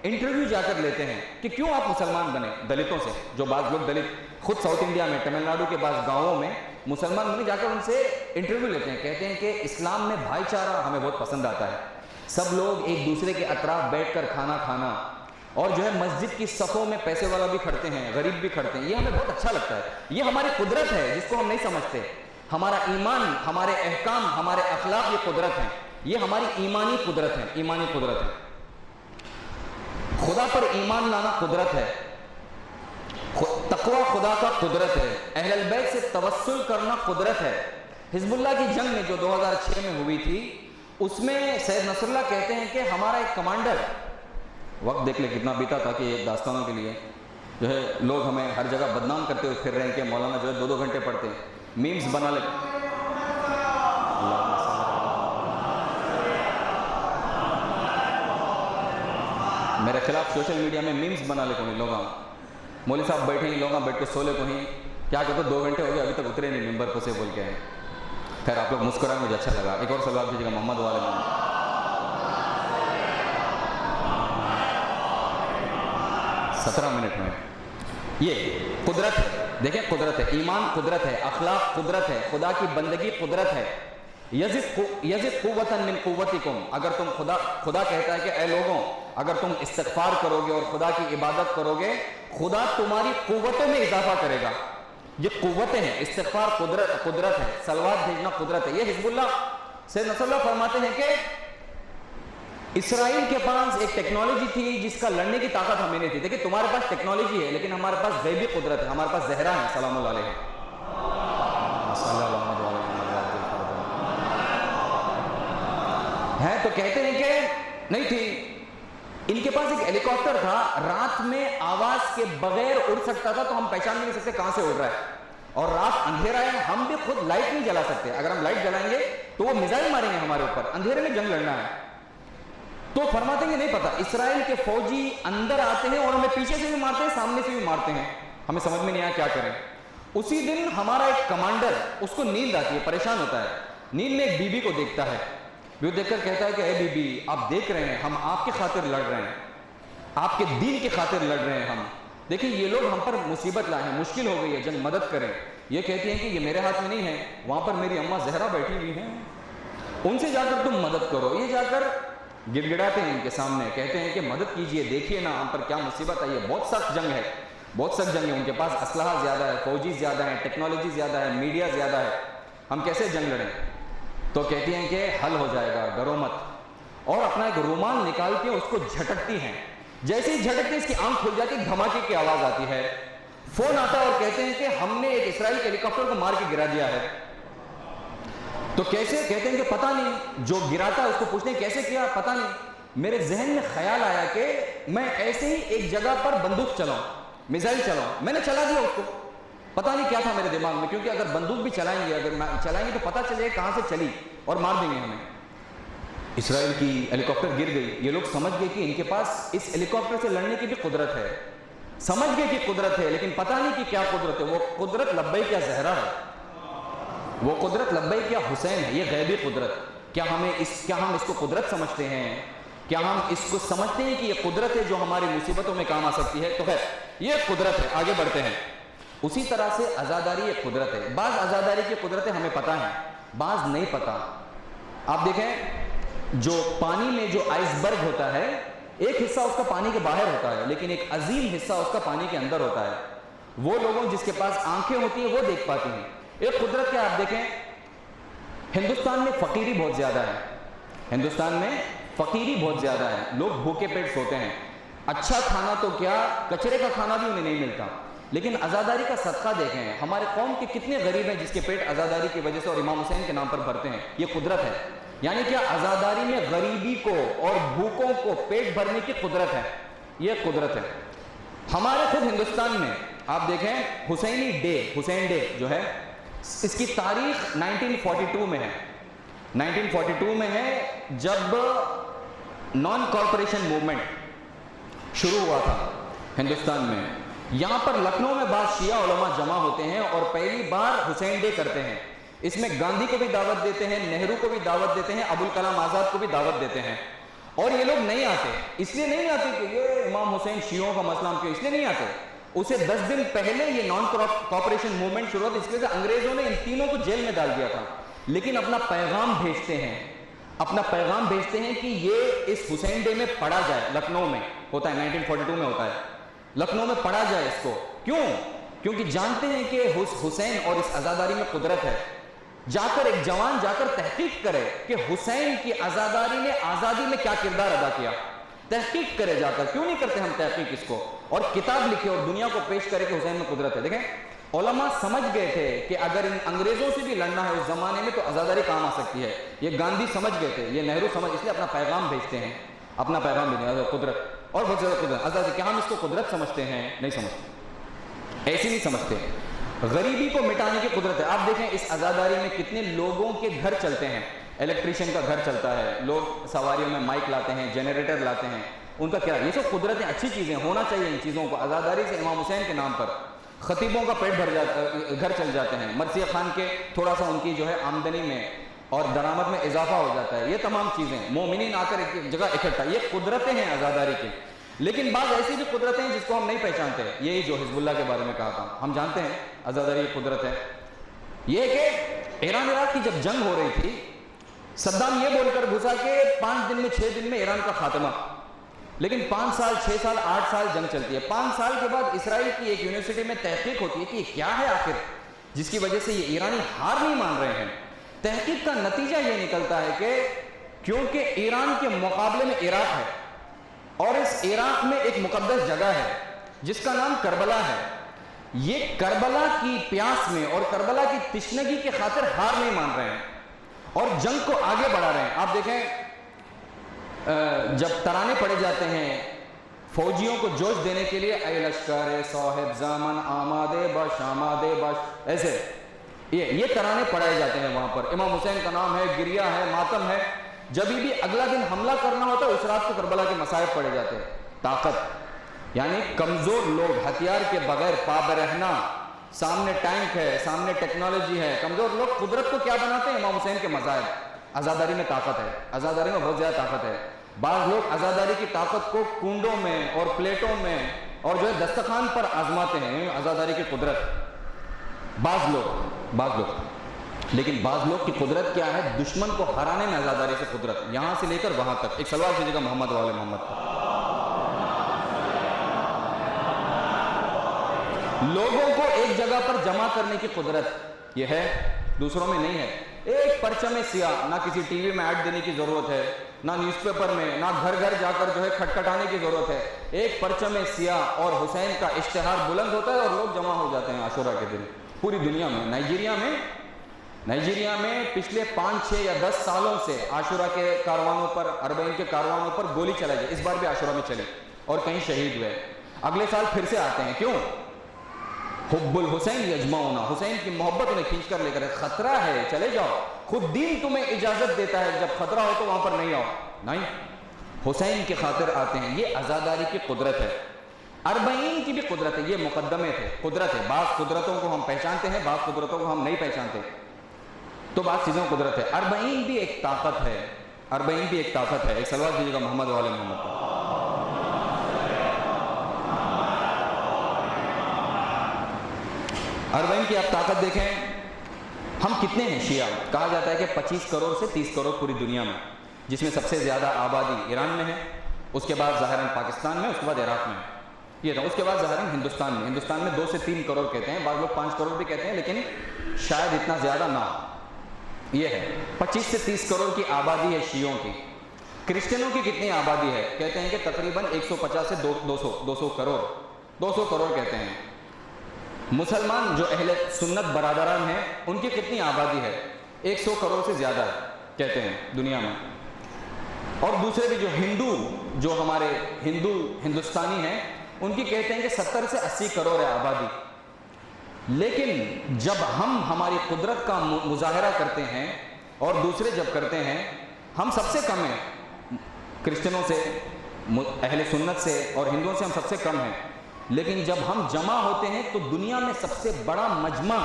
انٹرویو جا کر لیتے ہیں کہ کیوں آپ مسلمان بنے, دلتوں سے. جو بعض لوگ دلت خود ساؤتھ انڈیا میں, تمل ناڈو کے بعض گاؤں میں مسلمان بنے, جا کر ان سے انٹرویو لیتے ہیں. کہتے ہیں کہ اسلام میں بھائی چارہ ہمیں بہت پسند آتا ہے, سب لوگ ایک دوسرے کے اطراف بیٹھ کر کھانا کھانا, اور جو ہے مسجد کی صفوں میں پیسے والا بھی کھڑتے ہیں, غریب بھی کھڑتے ہیں. یہ ہمیں بہت اچھا لگتا ہے. یہ ہماری قدرت ہے جس کو ہم نہیں سمجھتے. ہمارا ایمان, ہمارے احکام, ہمارے اخلاق یہ قدرت ہیں. یہ ہماری ایمانی قدرت ہے, ایمانی قدرت ہے. خدا پر ایمان لانا قدرت ہے, تقوی خدا کا قدرت ہے, اہل البیت سے توسل کرنا قدرت ہے. حزب اللہ کی جنگ میں جو 2006 میں ہوئی تھی, اس میں سید نصر اللہ کہتے ہیں کہ ہمارا ایک کمانڈر, وقت دیکھ لے کتنا بیتا تھا کہ یہ داستانوں کے لیے جو ہے لوگ ہمیں ہر جگہ بدنام کرتے ہوئے پھر رہے ہیں کہ مولانا جو ہے 2 گھنٹے پڑھتے ہیں, میمز بنا لے. میرے خلاف سوشل میڈیا میں میمز بنا لے کوئی لوگ, مولوی صاحب بیٹھے ہیں, لوگ بیٹھ کے سولے کو ہی کیا کہتے 2 گھنٹے ہو گئے ابھی تک اترے نہیں ممبر کو سے بول کے. خیر آپ لوگ مسکرائے, مجھے اچھا لگا. ایک اور سوال کیجیے گا محمد والے میں. 17 منٹ میں. یہ قدرت ہے, دیکھیں قدرت ہے, ایمان قدرت ہے, اخلاق قدرت ہے, خدا کی بندگی قدرت ہے. یزد قوتا من قوتکم, اگر تم خدا کہتا ہے کہ اے لوگوں اگر تم استغفار کرو گے اور خدا کی عبادت کرو گے, خدا تمہاری قوتوں میں اضافہ کرے گا. یہ قوتیں ہیں, استغفار قدرت ہے, صلوات بھیجنا قدرت ہے. یہ حزب اللہ سید نصر اللہ فرماتے ہیں کہ اسرائیل کے پاس ایک ٹیکنالوجی تھی جس کا لڑنے کی طاقت ہمیں نہیں تھی. دیکھیں تمہارے پاس ٹیکنالوجی ہے لیکن ہمارے پاس غیبی قدرت ہے, ہمارے پاس زہرا ہے سلام اللہ علیہ. ہے تو کہتے ہیں کہ نہیں تھی. ان کے پاس ایک ہیلی کاپٹر تھا, رات میں آواز کے بغیر اڑ سکتا تھا, تو ہم پہچان نہیں سکتے کہاں سے اڑ رہا ہے. اور رات اندھیرا ہے, ہم بھی خود لائٹ نہیں جلا سکتے. اگر ہم لائٹ جلائیں گے تو وہ میزائل ماریں گے ہمارے اوپر, اندھیرے میں جنگ لڑنا ہے. تو فرماتے ہیں نہیں پتا, اسرائیل کے فوجی اندر آتے ہیں اور ہمیں پیچھے سے بھی مارتے ہیں, سامنے سے بھی مارتے ہیں, ہمیں سمجھ میں نہیں آیا کیا کریں. اسی دن ہمارا ایک کمانڈر, اس کو نیند آتی ہے, پریشان ہوتا ہے. نیند میں ایک بی بی کو دیکھتا ہے, وہ دیکھ کر کہتا ہے کہ اے بی بی آپ دیکھ رہے ہیں ہم آپ کی خاطر لڑ رہے ہیں, آپ کے دین کی خاطر لڑ رہے ہیں ہم. دیکھیں یہ لوگ ہم پر مصیبت لائے ہیں, مشکل ہو گئی ہے جنگ, مدد کریں. یہ کہتی ہیں کہ یہ میرے ہاتھ میں نہیں ہے, وہاں پر میری اماں زہرا بیٹھی ہوئی ہیں, ان سے جا کر تم مدد کرو. یہ جا کر گڑ گڑاتے ہیں ان کے سامنے, کہتے ہیں کہ مدد کیجئے, دیکھیے نا ہم پر کیا مصیبت آئی ہے, بہت سخت جنگ ہے, بہت سخت جنگ ہے. ان کے پاس اسلحہ زیادہ ہے, فوجی زیادہ ہیں, ٹیکنالوجی زیادہ ہے, میڈیا زیادہ ہے, ہم کیسے جنگ لڑیں. تو کہتی ہیں کہ حل ہو جائے گا, ڈرو مت. اور اپنا ایک رومال نکال کے اس کو جھٹکتی ہیں, جیسے ہی جھٹکتے اس کی آنکھ کھل جاتی, دھماکے کی آواز آتی ہے. فون آتا ہے اور کہتے ہیں کہ ہم نے ایک اسرائیل کے ہیلی کاپٹر کو مار کے گرا دیا ہے. تو کیسے, کہتے ہیں کہ پتہ نہیں, جو گراتا ہے اس کو پوچھتے ہیں کیسے کیا, پتہ نہیں. میرے ذہن میں خیال آیا کہ میں ایسے ہی ایک جگہ پر بندوق چلاؤں, میزائل چلاؤں, میں نے چلا دیا اس کو. پتہ نہیں کیا تھا میرے دماغ میں, کیونکہ اگر بندوق بھی چلائیں گے, اگر چلائیں گے تو پتہ چلے کہاں سے چلی اور مار دیں گے ہمیں. اسرائیل کی ہیلی کاپٹر گر گئی. یہ لوگ سمجھ گئے کہ ان کے پاس اس ہیلی کاپٹر سے لڑنے کی بھی قدرت ہے, سمجھ گئے کہ قدرت ہے, لیکن پتہ نہیں کہ کیا قدرت ہے. وہ قدرت لبیک یا زہرا ہے. وہ قدرت لبیک یا حسین ہے، یہ غیبی قدرت. کیا ہم اس کو قدرت سمجھتے ہیں؟ کیا ہم اس کو سمجھتے ہیں کہ یہ قدرت ہے جو ہماری مصیبتوں میں کام آ سکتی ہے؟ تو خیر یہ قدرت ہے. آگے بڑھتے ہیں. اسی طرح سے عزاداری ایک قدرت ہے. بعض عزاداری کی قدرتیں ہمیں پتہ ہیں، بعض نہیں پتہ. آپ دیکھیں جو پانی میں جو آئس برگ ہوتا ہے، ایک حصہ اس کا پانی کے باہر ہوتا ہے لیکن ایک عظیم حصہ اس کا پانی کے اندر ہوتا ہے. وہ لوگوں جس کے پاس آنکھیں ہوتی ہیں وہ دیکھ پاتی ہیں. ایک قدرت کیا آپ دیکھیں، ہندوستان میں فقیری بہت زیادہ ہے. ہندوستان میں فقیری بہت زیادہ ہے. لوگ بھوکے پیٹ سوتے ہیں. اچھا کھانا تو کیا، کچرے کا کھانا بھی انہیں نہیں ملتا. لیکن عزاداری کا صدقہ دیکھیں، ہمارے قوم کے کتنے غریب ہیں جس کے پیٹ عزاداری کی وجہ سے اور امام حسین کے نام پر بھرتے ہیں. یہ قدرت ہے. یعنی کیا عزاداری میں غریبی کو اور بھوکوں کو پیٹ بھرنے کی قدرت ہے. یہ قدرت ہے. ہمارے خود ہندوستان میں آپ دیکھیں حسینی ڈے، حسین ڈے جو ہے، اس کی تاریخ 1942 میں ہے. 1942 میں ہے جب نان کارپوریشن موومنٹ شروع ہوا تھا ہندوستان میں. یہاں پر لکھنؤ میں بعض شیعہ علماء جمع ہوتے ہیں اور پہلی بار حسین ڈے کرتے ہیں. اس میں گاندھی کو بھی دعوت دیتے ہیں، نہرو کو بھی دعوت دیتے ہیں، ابوالکلام آزاد کو بھی دعوت دیتے ہیں. اور یہ لوگ نہیں آتے. اس لیے نہیں آتے کہ یہ امام حسین شیعوں کا مسئلہ کیوں، اس لیے نہیں آتے. اسے 10 دن پہلے یہ نان کارپوریشن موومنٹ شروع ہوتا، اس لیے انگریزوں نے ان تینوں کو جیل میں ڈال دیا تھا. لیکن اپنا پیغام بھیجتے ہیں، اپنا پیغام بھیجتے ہیں کہ یہ اس حسین ڈے میں پڑھا جائے. لکھنؤ میں ہوتا ہے، 1942 میں ہوتا ہے. لکھنؤ میں پڑھا جائے اس کو. کیوں؟ کیونکہ جانتے ہیں کہ حسین اور اس عزاداری میں قدرت ہے. جا کر ایک جوان جا کر تحقیق کرے کہ حسین کی عزاداری نے آزادی میں کیا کردار ادا کیا. تحقیق کرے جا کر. کیوں نہیں کرتے ہم تحقیق اس کو، اور کتاب لکھے اور دنیا کو پیش کرے کہ حسین میں قدرت ہے. دیکھیں علماء سمجھ گئے تھے کہ اگر ان انگریزوں سے بھی لڑنا ہے اس زمانے میں تو عزاداری کام آ سکتی ہے. یہ گاندھی سمجھ گئے تھے، یہ نہرو سمجھ، اس لیے اپنا پیغام بھیجتے ہیں. اپنا پیغام بھیجتے ہیں. قدرت اور بہت زیادہ قدرت. عزاداری کیا ہم اس کو قدرت سمجھتے ہیں؟ نہیں سمجھتے، ایسی نہیں سمجھتے. غریبی کو مٹانے کی قدرت ہے. آپ دیکھیں اس عزاداری میں کتنے لوگوں کے گھر چلتے ہیں. الیکٹریشین کا گھر چلتا ہے، لوگ سواریوں میں مائک لاتے ہیں، جنریٹر لاتے ہیں. ان کا کیا، یہ سب قدرتیں اچھی چیزیں ہونا چاہیے. ان چیزوں کو عزاداری سے امام حسین کے نام پر خطیبوں کا پیٹ بھر جاتا، گھر چل جاتے ہیں. مرثیہ خان کے تھوڑا سا ان کی جو ہے آمدنی میں اور درآمد میں اضافہ ہو جاتا ہے. یہ تمام چیزیں مومنین آ کر ایک جگہ اکٹھا، یہ قدرتیں ہیں عزاداری کی. لیکن بعض ایسی بھی قدرتیں ہیں جس کو ہم نہیں پہچانتے. یہی جو حزب اللہ کے بارے میں کہا تھا، ہم جانتے ہیں عزاداری کی قدرت ہے. یہ کہ ایران عراق کی جب جنگ ہو رہی تھی، صدام یہ بول کر گھسا کہ 5 دن میں 6 دن میں ایران کا خاتمہ. لیکن 5 سال 6 سال 8 سال جنگ چلتی ہے. 5 سال کے بعد اسرائیل کی ایک یونیورسٹی میں تحقیق ہوتی ہے کہ یہ کیا ہے آخر جس کی وجہ سے یہ ایرانی ہار نہیں مان رہے ہیں. تحقیق کا نتیجہ یہ نکلتا ہے کہ کیونکہ ایران کے مقابلے میں عراق ہے اور اس عراق میں ایک مقدس جگہ ہے جس کا نام کربلا ہے. یہ کربلا کی پیاس میں اور کربلا کی تشنگی کی خاطر ہار نہیں مان رہے ہیں اور جنگ کو آگے بڑھا رہے ہیں. آپ دیکھیں جب ترانے پڑے جاتے ہیں فوجیوں کو جوش دینے کے لیے، اے لشکر صاحب زامن آمادے باش آمادے باش، ایسے یہ ترانے پڑھائے جاتے ہیں وہاں پر. امام حسین کا نام ہے، گریہ ہے، ماتم ہے. جب بھی اگلا دن حملہ کرنا ہوتا ہے اس رات کو کربلا کے مصائب پڑے جاتے ہیں. طاقت یعنی کمزور لوگ ہتھیار کے بغیر پابرہنہ، سامنے ٹینک ہے، سامنے ٹیکنالوجی ہے، کمزور لوگ قدرت کو کیا بناتے ہیں؟ امام حسین کے مذاہب. عزاداری میں طاقت ہے، عزاداری میں بہت زیادہ طاقت ہے. بعض لوگ عزاداری کی طاقت کو کنڈوں میں اور پلیٹوں میں اور جو ہے دسترخوان پر آزماتے ہیں عزاداری کی قدرت. بعض لوگ لیکن بعض لوگ کی قدرت کیا ہے؟ دشمن کو ہرانے میں عزاداری سے قدرت. یہاں سے لے کر وہاں تک. ایک سلوات کیجیے گا محمد والے محمد پر. لوگوں کو ایک جگہ پر جمع کرنے کی قدرت یہ ہے، دوسروں میں نہیں ہے. ایک پرچم سیاہ، نہ کسی ٹی وی میں ایڈ دینے کی ضرورت ہے، نہ نیوز پیپر میں، نہ گھر گھر جا کر جو ہے کھٹکھٹانے کی ضرورت ہے. ایک پرچم سیاہ اور حسین کا اشتہار بلند ہوتا ہے اور لوگ جمع ہو جاتے ہیں عاشورہ کے دن. پوری دنیا میں، نائجیریا میں پچھلے 5 6 یا 10 سالوں سے عاشورہ کے کاروانوں پر، اربعین کے کاروانوں پر گولی چلائی گئی. اس بار بھی عاشورہ میں چلی اور کہیں شہید ہوئے. اگلے سال پھر سے آتے ہیں. کیوں؟ حب الحسین یجمعنا، حسین کی محبت انہیں کھینچ کر لے کر. خطرہ ہے چلے جاؤ، خود دین تمہیں اجازت دیتا ہے جب خطرہ ہو تو وہاں پر نہیں آؤ. نہیں، حسین کی خاطر آتے ہیں. یہ عزاداری کی قدرت ہے. اربعین کی بھی قدرت ہے. یہ مقدمے تھے، قدرت ہے. بعض قدرتوں کو ہم پہچانتے ہیں، بعض قدرتوں کو ہم نہیں پہچانتے. تو بعض چیزوں قدرت ہے. 40 بھی ایک طاقت ہے. 40 بھی ایک طاقت ہے. ایک صلوات دیجیے گا محمد والے محمد پر. 40 کی آپ طاقت دیکھیں. ہم کتنے ہیں شیعہ؟ کہا جاتا ہے کہ 25 کروڑ سے 30 کروڑ پوری دنیا میں، جس میں سب سے زیادہ آبادی ایران میں ہے، اس کے بعد ظاہراً پاکستان میں، اس کے بعد عراق میں. یہ تھا. اس کے بعد ظاہراً ہندوستان میں. ہندوستان میں 2 سے 3 کروڑ کہتے ہیں، بعض لوگ 5 کروڑ بھی کہتے ہیں، لیکن شاید اتنا زیادہ نہ. یہ ہے 25 سے 30 کروڑ کی آبادی ہے شیعوں کی. کرسچنوں کی کتنی آبادی ہے؟ کہتے ہیں کہ تقریباً 150 سے 200 کروڑ. 200 کروڑ کہتے ہیں. مسلمان جو اہل سنت برادران ہیں ان کی کتنی آبادی ہے؟ 100 کروڑ سے زیادہ ہے کہتے ہیں دنیا میں. اور دوسرے بھی جو ہندو، جو ہمارے ہندوستانی ہیں، ان کی کہتے ہیں کہ 70 سے 80 کروڑ ہے آبادی. لیکن جب ہم ہماری قدرت کا مظاہرہ کرتے ہیں اور دوسرے جب کرتے ہیں، ہم سب سے کم ہیں کرسچنوں سے، اہل سنت سے اور ہندوؤں سے ہم سب سے کم ہیں. لیکن جب ہم جمع ہوتے ہیں تو دنیا میں سب سے بڑا مجمع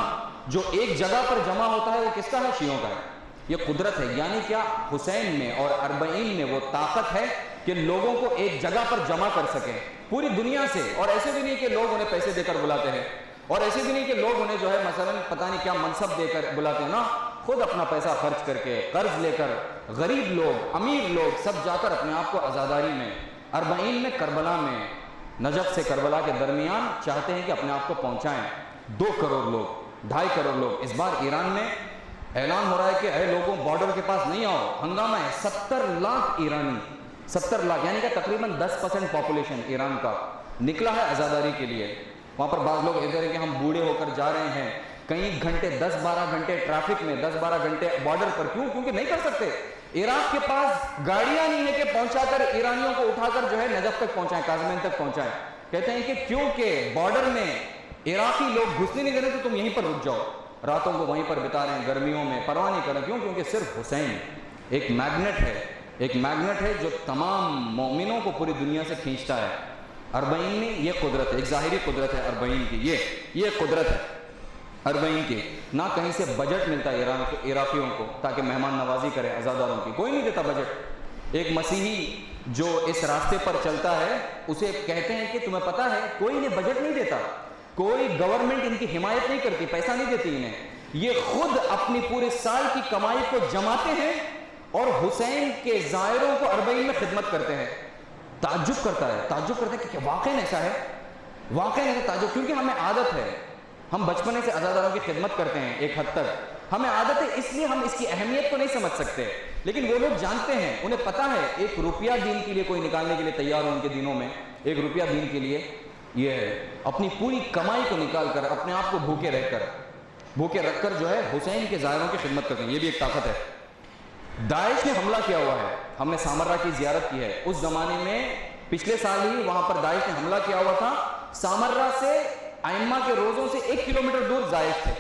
جو ایک جگہ پر جمع ہوتا ہے وہ کس کا ہے؟ شیعوں کا ہے. یہ قدرت ہے. یعنی کیا؟ حسین میں اور 40 میں وہ طاقت ہے کہ لوگوں کو ایک جگہ پر جمع کر سکیں پوری دنیا سے. اور ایسے بھی نہیں کہ لوگ انہیں پیسے دے کر بلاتے ہیں، اور ایسے بھی نہیں کہ لوگ انہیں جو ہے مثلا پتہ نہیں کیا منصب دے کر بلاتے ہیں. نا، خود اپنا پیسہ خرچ کر کے، قرض لے کر، غریب لوگ، امیر لوگ سب جا کر اپنے آپ کو عزاداری میں 40 میں کربلا میں، نجف سے کربلا کے درمیان چاہتے ہیں کہ اپنے آپ کو پہنچائیں. 2 کروڑ لوگ، 2.5 کروڑ لوگ. اس بار ایران میں اعلان ہو رہا ہے کہ اے لوگوں بارڈر کے پاس نہیں آؤ، ہنگامہ ہے. 70 لاکھ ایرانی، 70 لاکھ یعنی کہ تقریباً 10% پاپولیشن ایران کا نکلا ہے عزاداری کے لیے. وہاں پر بعض لوگ ادھر ہیں کہ ہم بوڑھے ہو کر جا رہے ہیں کئی گھنٹے، 10-12 گھنٹے ٹریفک میں، 10-12 گھنٹے بارڈر پر. کیوں؟ کیونکہ نہیں کر سکتے. عراق کے پاس گاڑیاں نہیں ہے کہ پہنچا کر ایرانیوں کو اٹھا کر جو ہے نجف تک پہنچائیں، کاظمین تک پہنچائیں. کہتے ہیں کہ کیونکہ بارڈر میں عراقی لوگ گھسنے نہیں دے رہے تو تم یہیں پر رک جاؤ. راتوں کو وہیں پر بتا رہے ہیں، گرمیوں میں پرواہ نہیں کر رہے. کیوں؟ کیونکہ صرف حسین ایک میگنٹ ہے، ایک میگنٹ ہے جو تمام مومنوں کو پوری دنیا سے کھینچتا ہے. 40 میں یہ قدرت ہے. ایک ظاہری قدرت ہے 40 کی. یہ قدرت ہے 40 کی. نہ کہیں سے بجٹ ملتا ہے عراقیوں کو تاکہ مہمان نوازی کرے عزاداروں کی. کوئی نہیں دیتا بجٹ. ایک مسیحی جو اس راستے پر چلتا ہے اسے کہتے ہیں کہ تمہیں پتہ ہے کوئی انہیں بجٹ نہیں دیتا، کوئی گورنمنٹ ان کی حمایت نہیں کرتی، پیسہ نہیں دیتی انہیں. یہ خود اپنی پورے سال کی کمائی کو جماتے ہیں اور حسین کے زائروں کو 40 میں خدمت کرتے ہیں. تعجب کرتا ہے کہ واقعی ایسا ہے، واقعی ایسا. تعجب کیونکہ ہمیں عادت ہے، ہم بچپنے سے عزاداروں کی خدمت کرتے ہیں. ایک حد تک ہمیں عادت ہے، اس لیے ہم اس کی اہمیت کو نہیں سمجھ سکتے. لیکن وہ لوگ جانتے ہیں، انہیں پتہ ہے 1 روپیہ دین کے لیے کوئی نکالنے کے لیے تیار ہو. ان کے دینوں میں 1 روپیہ دین کے لیے یہ ہے اپنی پوری کمائی کو نکال کر اپنے آپ کو بھوکے رکھ کر جو ہے حسین کے زائروں کی خدمت کرتے ہیں. یہ بھی ایک طاقت ہے. داعش نے حملہ کیا ہوا ہے. ہم نے سامرا کی زیارت کی ہے. اس زمانے میں پچھلے سال ہی وہاں پر داعش نے حملہ کیا ہوا تھا. سامرا سے ائمہ کے روزوں سے 1 کلومیٹر دور داعش تھے.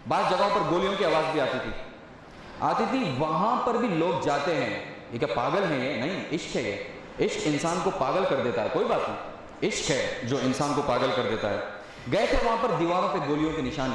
بعض جگہوں پر گولیوں کی آواز بھی آتی تھی. وہاں پر بھی لوگ جاتے ہیں. یہ کیا پاگل ہیں؟ یہ نہیں، عشق ہے. یہ عشق انسان کو پاگل کر دیتا ہے. کوئی بات نہیں، عشق ہے جو انسان کو پاگل کر دیتا ہے. گئے تھے وہاں پر، دیواروں پہ گولیوں کے نشان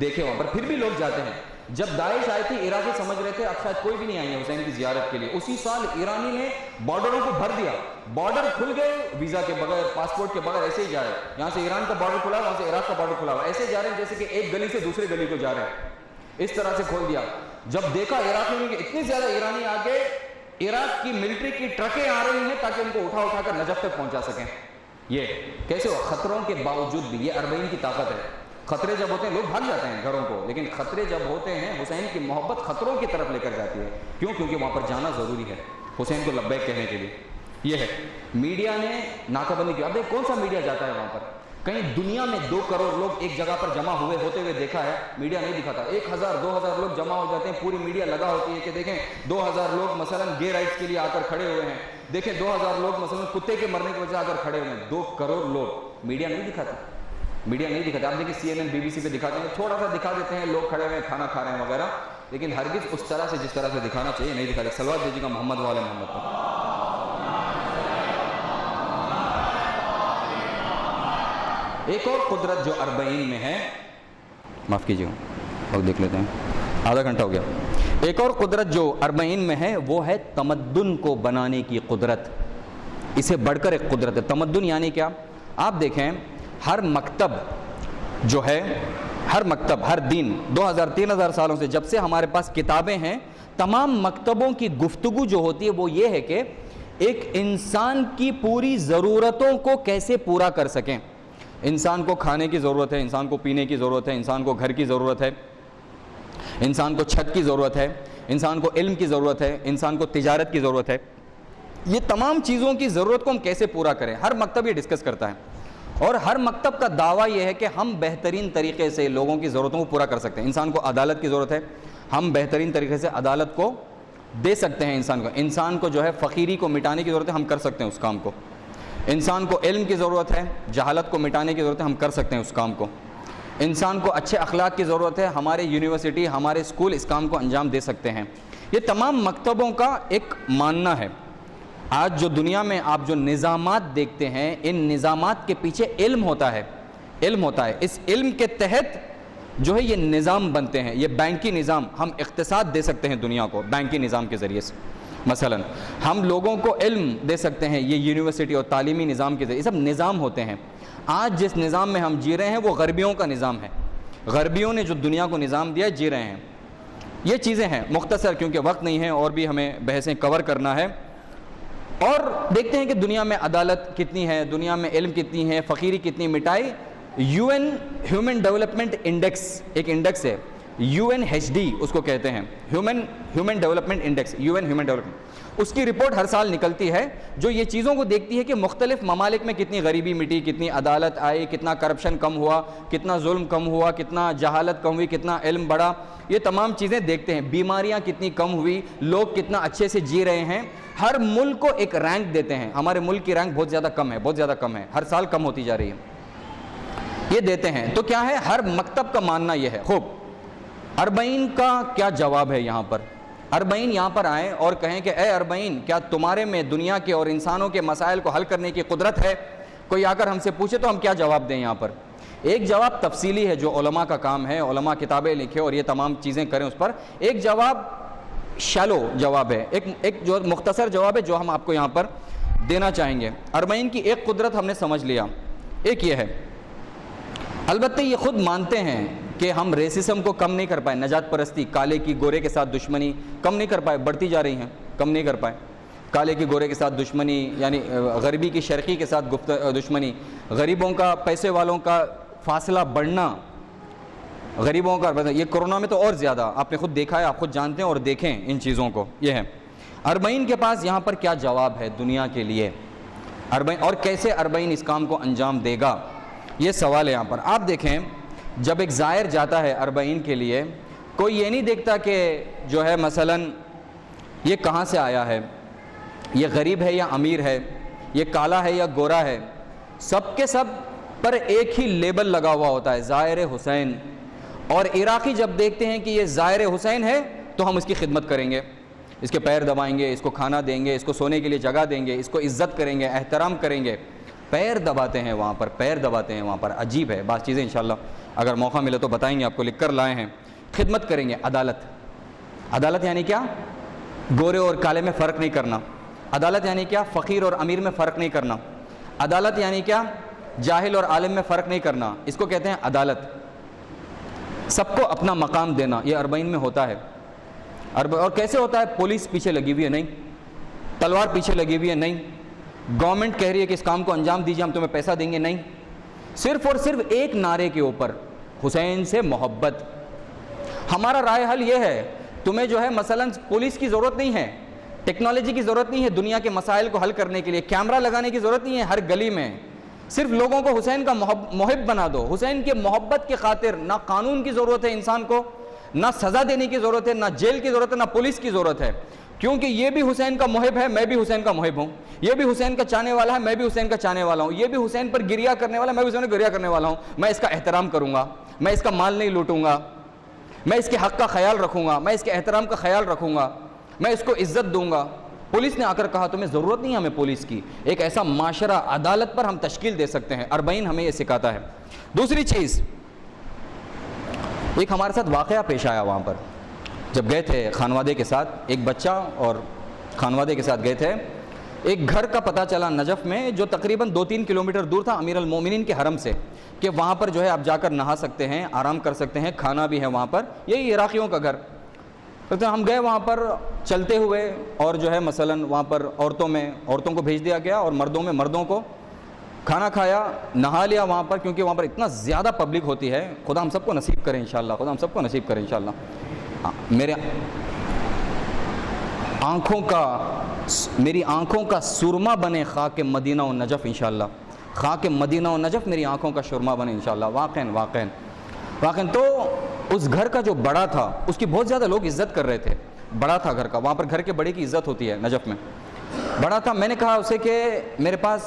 دیکھے وہاں پر. پھر بھی لوگ جاتے ہیں. جب داعش آئی تھی عراقی سمجھ رہے تھے اب شاید کوئی بھی نہیں آئی ہے حسین کی زیارت کے لیے. اسی سال ایرانی نے بارڈروں کو بھر دیا. بارڈر کھل گئے، ویزا کے بغیر، پاسپورٹ کے بغیر ایسے ہی جا رہے. یہاں سے ایران کا بارڈر کھلا، وہاں سے عراق کا بارڈر کھلا ہوا، ایسے جا رہے ہیں جیسے کہ ایک گلی سے دوسرے گلی کو جا رہے ہیں. اس طرح سے کھول دیا. جب دیکھا عراقیوں نے کہ اتنے زیادہ ایرانی آگے، عراق کی ملٹری کی ٹرکیں آ رہی ہیں تاکہ ان کو اٹھا کر نجف تک پہنچا سکیں. یہ کیسے ہوا؟ خطروں کے باوجود بھی. یہ 40 کی طاقت ہے. خطرے جب ہوتے ہیں لوگ بھاگ جاتے ہیں گھروں کو، لیکن خطرے جب ہوتے ہیں حسین کی محبت خطروں کی طرف لے کر جاتی ہے. کیوں؟ کیونکہ وہاں پر جانا ضروری ہے حسین کو لبیک کہنے کے لیے. یہ ہے. میڈیا نے ناکہ بندی کی. اب دیکھ کون سا میڈیا جاتا ہے وہاں پر؟ کہیں دنیا میں 2 کروڑ لوگ ایک جگہ پر جمع ہوتے ہوئے دیکھا ہے؟ میڈیا نہیں دکھاتا. 1000-2000 لوگ جمع ہو جاتے ہیں، پوری میڈیا لگا ہوتی ہے کہ دیکھیں 2000 لوگ مثلا گے رائٹس کے لیے آ کر کھڑے ہوئے ہیں، دیکھیں 2000 لوگ مثلا کتے کے مرنے کی وجہ آ کر کھڑے ہوئے ہیں. 2 کروڑ لوگ. میڈیا نہیں دکھاتا. آپ دیکھیں CNN BBC پہ دکھاتے ہیں، تھوڑا سا دکھا دیتے ہیں لوگ کھڑے ہوئے کھانا کھا رہے ہیں وغیرہ، لیکن ہرگز اس طرح سے جس طرح سے دکھانا چاہیے نہیں دکھاتے. صلوات دیجیے گا محمد والے محمد پر. ایک اور قدرت جو 40 میں ہے، معاف کیجیے اور دیکھ لیتے ہیں. آدھا گھنٹہ ہو گیا. ایک اور قدرت جو اربعین میں ہے وہ ہے تمدن کو بنانے کی قدرت. اسے بڑھ کر ایک قدرت ہے. تمدن یعنی کیا؟ آپ دیکھیں ہر مکتب جو ہے، ہر مکتب، ہر دین 2000-3000 سالوں سے جب سے ہمارے پاس کتابیں ہیں، تمام مکتبوں کی گفتگو جو ہوتی ہے وہ یہ ہے کہ ایک انسان کی پوری ضرورتوں کو کیسے پورا کر سکیں. انسان کو کھانے کی ضرورت ہے، انسان کو پینے کی ضرورت ہے، انسان کو گھر کی ضرورت ہے، انسان کو چھت کی ضرورت ہے، انسان کو علم کی ضرورت ہے، انسان کو تجارت کی ضرورت ہے. یہ تمام چیزوں کی ضرورت کو ہم کیسے پورا کریں، ہر مکتب یہ ڈسکس کرتا ہے. اور ہر مکتب کا دعویٰ یہ ہے کہ ہم بہترین طریقے سے لوگوں کی ضرورتوں کو پورا کر سکتے ہیں. انسان کو عدالت کی ضرورت ہے، ہم بہترین طریقے سے عدالت کو دے سکتے ہیں. انسان کو جو ہے فقیری کو مٹانے کی ضرورت ہے، ہم کر سکتے ہیں اس کام کو. انسان کو علم کی ضرورت ہے، جہالت کو مٹانے کی ضرورت ہے، ہم کر سکتے ہیں اس کام کو. انسان کو اچھے اخلاق کی ضرورت ہے، ہمارے یونیورسٹی، ہمارے اسکول اس کام کو انجام دے سکتے ہیں. یہ تمام مکتبوں کا ایک ماننا ہے. آج جو دنیا میں آپ جو نظامات دیکھتے ہیں، ان نظامات کے پیچھے علم ہوتا ہے. علم ہوتا ہے. اس علم کے تحت جو ہے یہ نظام بنتے ہیں. یہ بینکی نظام، ہم اقتصاد دے سکتے ہیں دنیا کو بینکی نظام کے ذریعے سے. مثلا ہم لوگوں کو علم دے سکتے ہیں یہ یونیورسٹی اور تعلیمی نظام کے ذریعے. یہ سب نظام ہوتے ہیں. آج جس نظام میں ہم جی رہے ہیں وہ غربیوں کا نظام ہے. غربیوں نے جو دنیا کو نظام دیا جی رہے ہیں. یہ چیزیں ہیں مختصر، کیونکہ وقت نہیں ہے اور بھی ہمیں بحثیں کور کرنا ہے. اور دیکھتے ہیں کہ دنیا میں عدالت کتنی ہے، دنیا میں علم کتنی ہے، فقیری کتنی مٹائی. UN ہیومن ڈیولپمنٹ انڈیکس ایک انڈیکس ہے، UNHD اس کو کہتے ہیں، human development index, UN human development. اس کی رپورٹ ہر سال نکلتی ہے جو یہ چیزوں کو دیکھتی ہے کہ مختلف ممالک میں کتنی غریبی مٹی، کتنی عدالت آئی، کتنا کرپشن کم ہوا، کتنا ظلم کم ہوا، کتنا جہالت کم ہوئی، کتنا علم بڑھا. یہ تمام چیزیں دیکھتے ہیں. بیماریاں کتنی کم ہوئی، لوگ کتنا اچھے سے جی رہے ہیں. ہر ملک کو ایک رینک دیتے ہیں. ہمارے ملک کی رینک بہت زیادہ کم ہے، بہت زیادہ کم ہے، ہر سال کم ہوتی جا رہی ہے. یہ دیتے ہیں. تو کیا ہے، ہر مکتب کا ماننا یہ ہے. خوب، اربعین کا کیا جواب ہے یہاں پر؟ اربعین یہاں پر آئیں اور کہیں کہ اے اربعین، کیا تمہارے میں دنیا کے اور انسانوں کے مسائل کو حل کرنے کی قدرت ہے؟ کوئی آ کر ہم سے پوچھے تو ہم کیا جواب دیں یہاں پر؟ ایک جواب تفصیلی ہے جو علماء کا کام ہے، علماء کتابیں لکھے اور یہ تمام چیزیں کریں اس پر. ایک جواب شیلو جواب ہے، ایک جو مختصر جواب ہے جو ہم آپ کو یہاں پر دینا چاہیں گے. اربعین کی ایک قدرت ہم نے سمجھ لیا. ایک یہ ہے، البتہ یہ خود مانتے ہیں کہ ہم ریسزم کو کم نہیں کر پائے، نجات پرستی، کالے کی گورے کے ساتھ دشمنی کم نہیں کر پائے، بڑھتی جا رہی ہیں، کم نہیں کر پائے. کالے کی گورے کے ساتھ دشمنی یعنی غربی کی شرقی کے ساتھ دشمنی، غریبوں کا، پیسے والوں کا فاصلہ بڑھنا، غریبوں کا. یہ کورونا میں تو اور زیادہ آپ نے خود دیکھا ہے، آپ خود جانتے ہیں اور دیکھیں ان چیزوں کو. یہ ہے اربعین کے پاس یہاں پر کیا جواب ہے دنیا کے لیے، اربعین اور کیسے اربعین اس کام کو انجام دے گا، یہ سوال ہے یہاں پر. آپ دیکھیں جب ایک زائر جاتا ہے اربعین کے لیے، کوئی یہ نہیں دیکھتا کہ جو ہے مثلاً یہ کہاں سے آیا ہے، یہ غریب ہے یا امیر ہے، یہ کالا ہے یا گورا ہے. سب کے سب پر ایک ہی لیبل لگا ہوا ہوتا ہے، زائر حسین. اور عراقی جب دیکھتے ہیں کہ یہ زائر حسین ہے تو ہم اس کی خدمت کریں گے، اس کے پیر دبائیں گے، اس کو کھانا دیں گے، اس کو سونے کے لیے جگہ دیں گے، اس کو عزت کریں گے، احترام کریں گے. پیر دباتے ہیں وہاں پر، پیر دباتے ہیں وہاں پر. عجیب ہے. بعض چیزیں انشاءاللہ اگر موقع ملے تو بتائیں گے آپ کو، لکھ کر لائے ہیں. خدمت کریں گے. عدالت، عدالت یعنی کیا؟ گورے اور کالے میں فرق نہیں کرنا. عدالت یعنی کیا؟ فقیر اور امیر میں فرق نہیں کرنا. عدالت یعنی کیا؟ جاہل اور عالم میں فرق نہیں کرنا. اس کو کہتے ہیں عدالت. سب کو اپنا مقام دینا، یہ اربعین میں ہوتا ہے. اور کیسے ہوتا ہے؟ پولیس پیچھے لگی ہوئی ہے نہیں، تلوار پیچھے لگی ہوئی ہے نہیں، گورنمنٹ کہہ رہی ہے کہ اس کام کو انجام دیجیے، ہم تمہیں پیسہ دیں گے نہیں. صرف اور صرف ایک نعرے کے اوپر، حسین سے محبت. ہمارا رائے حل یہ ہے، تمہیں جو ہے مثلاً پولیس کی ضرورت نہیں ہے، ٹیکنالوجی کی ضرورت نہیں ہے دنیا کے مسائل کو حل کرنے کے لیے، کیمرہ لگانے کی ضرورت نہیں ہے ہر گلی میں. صرف لوگوں کو حسین کا محب بنا دو. حسین کے محبت کے خاطر نہ قانون کی ضرورت ہے انسان کو، نہ سزا دینے کی ضرورت ہے، نہ جیل کی ضرورت ہے، نہ پولیس کی ضرورت ہے. کیونکہ یہ بھی حسین کا محب ہے، میں بھی حسین کا محب ہوں. یہ بھی حسین کا چاہنے والا ہے، میں بھی حسین کا چاہنے والا ہوں. یہ بھی حسین پر گریہ کرنے والا ہے، میں بھی حسین پر گریہ کرنے والا ہوں. میں اس کا احترام کروں گا، میں اس کا مال نہیں لوٹوں گا، میں اس کے حق کا خیال رکھوں گا، میں اس کے احترام کا خیال رکھوں گا، میں اس کو عزت دوں گا. پولیس نے آ کر کہا تمہیں ضرورت نہیں ہے ہمیں پولیس کی. ایک ایسا معاشرہ عدالت پر ہم تشکیل دے سکتے ہیں. اربعین ہمیں یہ سکھاتا ہے. دوسری چیز، ایک ہمارے ساتھ واقعہ پیش آیا وہاں پر. جب گئے تھے خانوادے کے ساتھ، ایک بچہ اور خانوادے کے ساتھ گئے تھے، ایک گھر کا پتہ چلا نجف میں جو تقریباً 2-3 کلومیٹر دور تھا امیر المومنین کے حرم سے، کہ وہاں پر جو ہے آپ جا کر نہا سکتے ہیں، آرام کر سکتے ہیں، کھانا بھی ہے وہاں پر، یہی عراقیوں کا گھر۔ تو ہم گئے وہاں پر چلتے ہوئے، اور جو ہے مثلاً وہاں پر عورتوں کو بھیج دیا گیا، اور مردوں کو کھانا کھایا، نہا لیا وہاں پر، کیونکہ وہاں پر اتنا زیادہ پبلک ہوتی ہے۔ خدا ہم سب کو نصیب کرے انشاءاللہ، خدا ہم سب کو نصیب کرے انشاءاللہ۔ میری آنکھوں کا سرما بنے خاک مدینہ و نجف انشاءاللہ، خاک مدینہ و نجف میری آنکھوں کا سرما بنے انشاءاللہ۔ واقعاً تو اس گھر کا جو بڑا تھا اس کی بہت زیادہ لوگ عزت کر رہے تھے، بڑا تھا گھر کا، وہاں پر گھر کے بڑے کی عزت ہوتی ہے نجف میں، بڑا تھا۔ میں نے کہا اسے کہ میرے پاس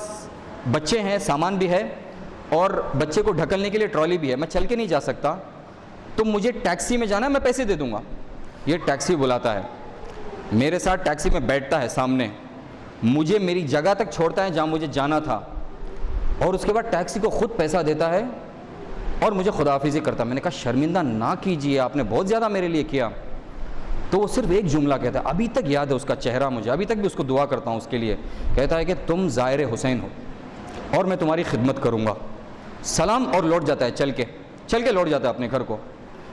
بچے ہیں، سامان بھی ہے، اور بچے کو ڈھکلنے کے لیے ٹرالی بھی ہے، میں چل کے نہیں جا سکتا، تو مجھے ٹیکسی میں جانا ہے، میں پیسے دے دوں گا۔ یہ ٹیکسی بلاتا ہے، میرے ساتھ ٹیکسی میں بیٹھتا ہے سامنے، مجھے میری جگہ تک چھوڑتا ہے جہاں مجھے جانا تھا، اور اس کے بعد ٹیکسی کو خود پیسہ دیتا ہے اور مجھے خداحافظی کرتا ہے۔ میں نے کہا شرمندہ نہ کیجئے، آپ نے بہت زیادہ میرے لیے کیا۔ تو وہ صرف ایک جملہ کہتا ہے، ابھی تک یاد ہے اس کا چہرہ مجھے، ابھی تک بھی اس کو دعا کرتا ہوں اس کے لیے، کہتا ہے کہ تم زائر حسین ہو اور میں تمہاری خدمت کروں گا۔ سلام اور لوٹ جاتا ہے، چل کے لوٹ جاتا ہے اپنے گھر کو۔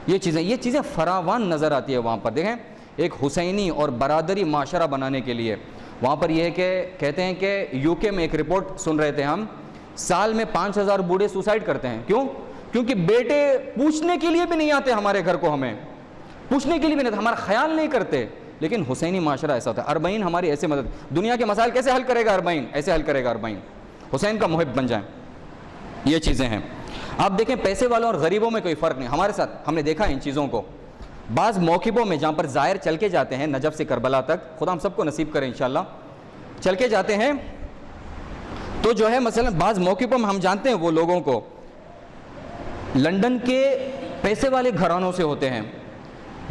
یہ چیزیں فراوان نظر آتی ہے وہاں پر۔ دیکھیں ایک حسینی اور برادری معاشرہ بنانے کے لیے وہاں پر یہ ہے کہ کہتے ہیں کہ یو کے میں ایک رپورٹ سن رہے تھے ہم، سال میں 5000 بوڑھے سوسائڈ کرتے ہیں۔ کیونکہ بیٹے پوچھنے کے لیے بھی نہیں آتے ہمارے گھر کو، ہمیں پوچھنے کے لیے بھی نہیں، ہمارا خیال نہیں کرتے۔ لیکن حسینی معاشرہ ایسا ہوتا ہے، اربعین ہماری ایسے مدد، دنیا کے مسائل کیسے حل کرے گا اربعین، ایسے حل کرے گا اربعین، حسین کا محب بن جائیں۔ یہ چیزیں ہیں۔ آپ دیکھیں پیسے والوں اور غریبوں میں کوئی فرق نہیں، ہمارے ساتھ ہم نے دیکھا ان چیزوں کو۔ بعض موقعوں میں جہاں پر زائر چل کے جاتے ہیں نجف سے کربلا تک، خدا ہم سب کو نصیب کرے انشاءاللہ، چل کے جاتے ہیں، تو جو ہے مثلا بعض موقعوں میں ہم جانتے ہیں وہ لوگوں کو لندن کے پیسے والے گھرانوں سے ہوتے ہیں،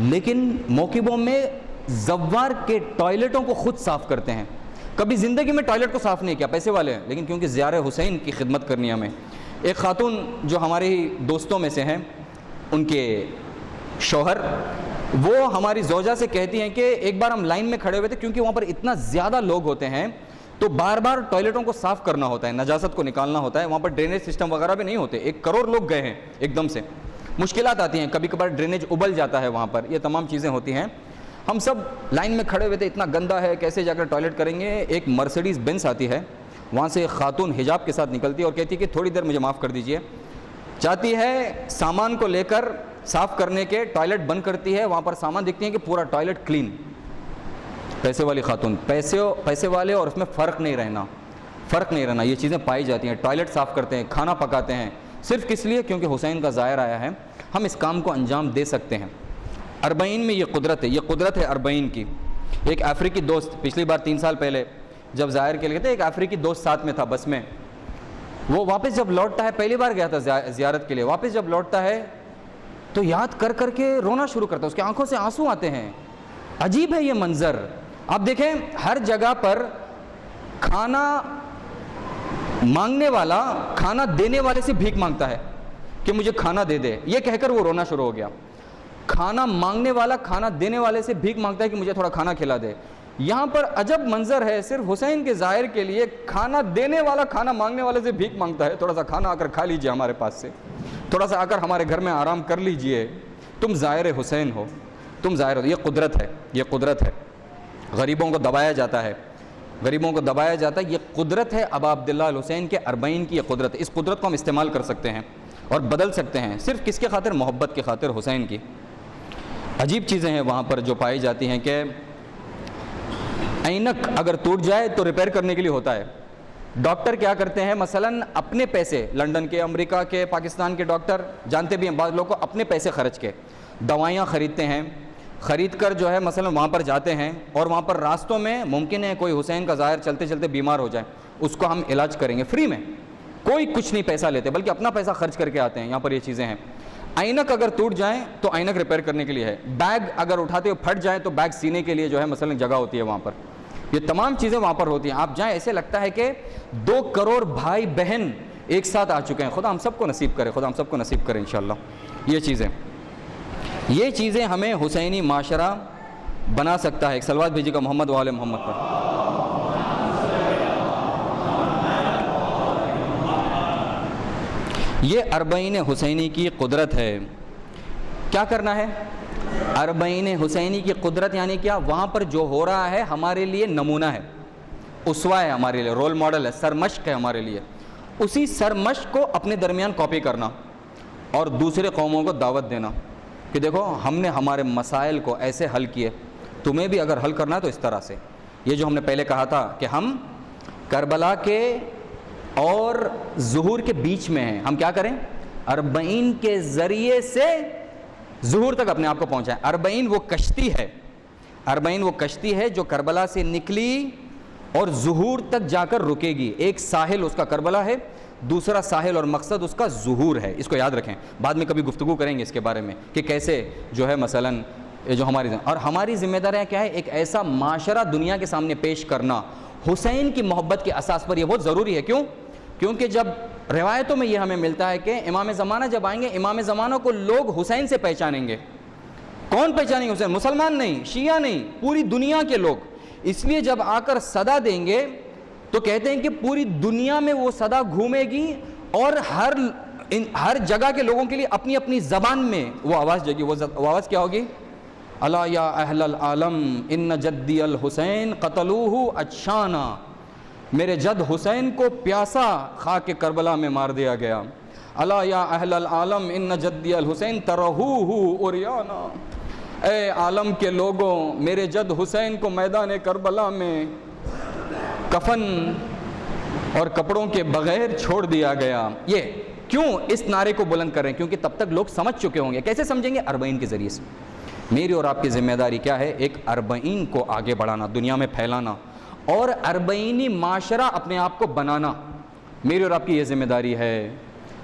لیکن موقعوں میں زوار کے ٹوائلٹوں کو خود صاف کرتے ہیں۔ کبھی زندگی میں ٹوائلٹ کو صاف نہیں کیا، پیسے والے ہیں، لیکن کیونکہ زیار حسین کی خدمت کرنی ہمیں۔ ایک خاتون جو ہماری دوستوں میں سے ہیں، ان کے شوہر، وہ ہماری زوجہ سے کہتی ہیں کہ ایک بار ہم لائن میں کھڑے ہوئے تھے، کیونکہ وہاں پر اتنا زیادہ لوگ ہوتے ہیں تو بار بار ٹوائلٹوں کو صاف کرنا ہوتا ہے، نجاست کو نکالنا ہوتا ہے، وہاں پر ڈرینیج سسٹم وغیرہ بھی نہیں ہوتے، 1 کروڑ لوگ گئے ہیں ایک دم سے، مشکلات آتی ہیں، کبھی کبھار ڈرینیج ابل جاتا ہے وہاں پر، یہ تمام چیزیں ہوتی ہیں۔ ہم سب لائن میں کھڑے ہوئے تھے، اتنا گندا ہے، کیسے جا کر ٹوائلٹ کریں گے۔ ایک مرسیڈیز بینس آتی ہے، وہاں سے ایک خاتون حجاب کے ساتھ نکلتی ہے اور کہتی ہے کہ تھوڑی دیر مجھے معاف کر دیجئے، چاہتی ہے سامان کو لے کر صاف کرنے کے، ٹوائلٹ بند کرتی ہے، وہاں پر سامان دیکھتی ہیں کہ پورا ٹوائلٹ کلین۔ پیسے والی خاتون، پیسے والے اور اس میں فرق نہیں رہنا، یہ چیزیں پائی جاتی ہیں۔ ٹوائلٹ صاف کرتے ہیں، کھانا پکاتے ہیں، صرف کس لیے؟ کیونکہ حسین کا زائر آیا ہے، ہم اس کام کو انجام دے سکتے ہیں۔ اربعین میں یہ قدرت ہے اربعین کی۔ ایک افریقی دوست پچھلی بار 3 سال پہلے جب زائر کے لیے تھے، ایک افریقی دوست ساتھ میں تھا بس میں، وہ واپس جب لوٹتا ہے، پہلی بار گیا تھا زیارت کے لیے، واپس جب لوٹتا ہے تو یاد کر کر کے رونا شروع کرتا ہے، اس کی آنکھوں سے آنسو آتے ہیں۔ عجیب ہے یہ منظر۔ آپ دیکھیں ہر جگہ پر کھانا مانگنے والا کھانا دینے والے سے بھیک مانگتا ہے کہ مجھے کھانا دے دے، یہ کہہ کر وہ رونا شروع ہو گیا۔ کھانا مانگنے والا کھانا دینے والے سے بھیک مانگتا ہے کہ مجھے تھوڑا کھانا کھلا دے۔ یہاں پر عجب منظر ہے، صرف حسین کے ظاہر کے لیے کھانا دینے والا کھانا مانگنے والے سے بھیک مانگتا ہے، تھوڑا سا کھانا آ کر کھا لیجئے ہمارے پاس سے، تھوڑا سا آ کر ہمارے گھر میں آرام کر لیجئے، تم ظاہر حسین ہو، تم ظاہر ہو۔ یہ قدرت ہے۔ غریبوں کو دبایا جاتا ہے، یہ قدرت ہے ابا عبداللہ الحسین کے اربعین کی، یہ قدرت ہے۔ اس قدرت کو ہم استعمال کر سکتے ہیں اور بدل سکتے ہیں، صرف کس کے خاطر؟ محبت کے خاطر، حسین کی۔ عجیب چیزیں ہیں وہاں پر جو پائی جاتی ہیں کہ اینک اگر ٹوٹ جائے تو ریپیئر کرنے کے لیے ہوتا ہے۔ ڈاکٹر کیا کرتے ہیں مثلاً اپنے پیسے، لندن کے، امریکہ کے، پاکستان کے ڈاکٹر جانتے بھی ہیں، بعض لوگوں کو اپنے پیسے خرچ کے دوائیاں خریدتے ہیں، خرید کر جو ہے مثلاً وہاں پر جاتے ہیں، اور وہاں پر راستوں میں ممکن ہے کوئی حسین کا ظاہر چلتے چلتے بیمار ہو جائے، اس کو ہم علاج کریں گے فری میں، کوئی کچھ نہیں پیسہ لیتے بلکہ اپنا پیسہ خرچ کر کے آتے ہیں۔ یہاں پر یہ چیزیں ہیں۔ اینک اگر ٹوٹ جائیں تو اینک ریپیئر کرنے کے لیے ہے، بیگ اگر اٹھاتے ہوئے پھٹ جائیں تو بیگ سینے کے لیے جو ہے مثلاً جگہ ہوتی ہے وہاں پر، یہ تمام چیزیں وہاں پر ہوتی ہیں۔ آپ جائیں ایسے لگتا ہے کہ 2 کروڑ بھائی بہن ایک ساتھ آ چکے ہیں۔ خدا ہم سب کو نصیب کرے، خدا ہم سب کو نصیب کرے انشاءاللہ یہ چیزیں۔ یہ چیزیں ہمیں حسینی معاشرہ بنا سکتا ہے. ایک صلوات بھیجیے گا محمد وآل محمد پر. یہ اربعین حسینی کی قدرت ہے. کیا کرنا ہے؟ اربعین حسینی کی قدرت یعنی کیا؟ وہاں پر جو ہو رہا ہے ہمارے لیے نمونہ ہے، اسوہ ہے ہمارے لیے، رول ماڈل ہے، سرمشق ہے ہمارے لیے. اسی سرمشق کو اپنے درمیان کاپی کرنا اور دوسرے قوموں کو دعوت دینا کہ دیکھو ہم نے ہمارے مسائل کو ایسے حل کیے، تمہیں بھی اگر حل کرنا ہے تو اس طرح سے. یہ جو ہم نے پہلے کہا تھا کہ ہم کربلا کے اور ظہور کے بیچ میں ہیں، ہم کیا کریں؟ اربعین کے ذریعے سے ظہور تک اپنے آپ کو پہنچائیں. اربعین وہ کشتی ہے، اربعین وہ کشتی ہے جو کربلا سے نکلی اور ظہور تک جا کر رکے گی. ایک ساحل اس کا کربلا ہے، دوسرا ساحل اور مقصد اس کا ظہور ہے. اس کو یاد رکھیں، بعد میں کبھی گفتگو کریں گے اس کے بارے میں کہ کیسے جو ہے مثلاً جو ہماری ذمہ داریاں کیا ہے. ایک ایسا معاشرہ دنیا کے سامنے پیش کرنا حسین کی محبت کے اساس پر، یہ بہت ضروری ہے. کیوں؟ کیونکہ جب روایتوں میں یہ ہمیں ملتا ہے کہ امام زمانہ جب آئیں گے، امام زمانہ کو لوگ حسین سے پہچانیں گے. کون پہچانیں گے حسین؟ مسلمان نہیں، شیعہ نہیں، پوری دنیا کے لوگ. اس لیے جب آ کر صدا دیں گے تو کہتے ہیں کہ پوری دنیا میں وہ صدا گھومے گی اور ہر جگہ کے لوگوں کے لیے اپنی اپنی زبان میں وہ آواز جگی. وہ آواز کیا ہوگی؟ الا یا اہل العالم ان جدی الحسین قتلوہ عطشانا، میرے جد حسین کو پیاسا خاک کربلا میں مار دیا گیا. الا یا اہل العالم ان جدی الحسین ترہوہ عریانا، اے عالم کے لوگوں میرے جد حسین کو میدان کربلا میں کفن اور کپڑوں کے بغیر چھوڑ دیا گیا. یہ کیوں اس نعرے کو بلند کر رہے ہیں؟ کیونکہ تب تک لوگ سمجھ چکے ہوں گے. کیسے سمجھیں گے؟ اربعین کے ذریعے سے. میری اور آپ کی ذمہ داری کیا ہے؟ ایک اربعین کو آگے بڑھانا، دنیا میں پھیلانا اور اربعینی معاشرہ اپنے آپ کو بنانا. میری اور آپ کی یہ ذمہ داری ہے.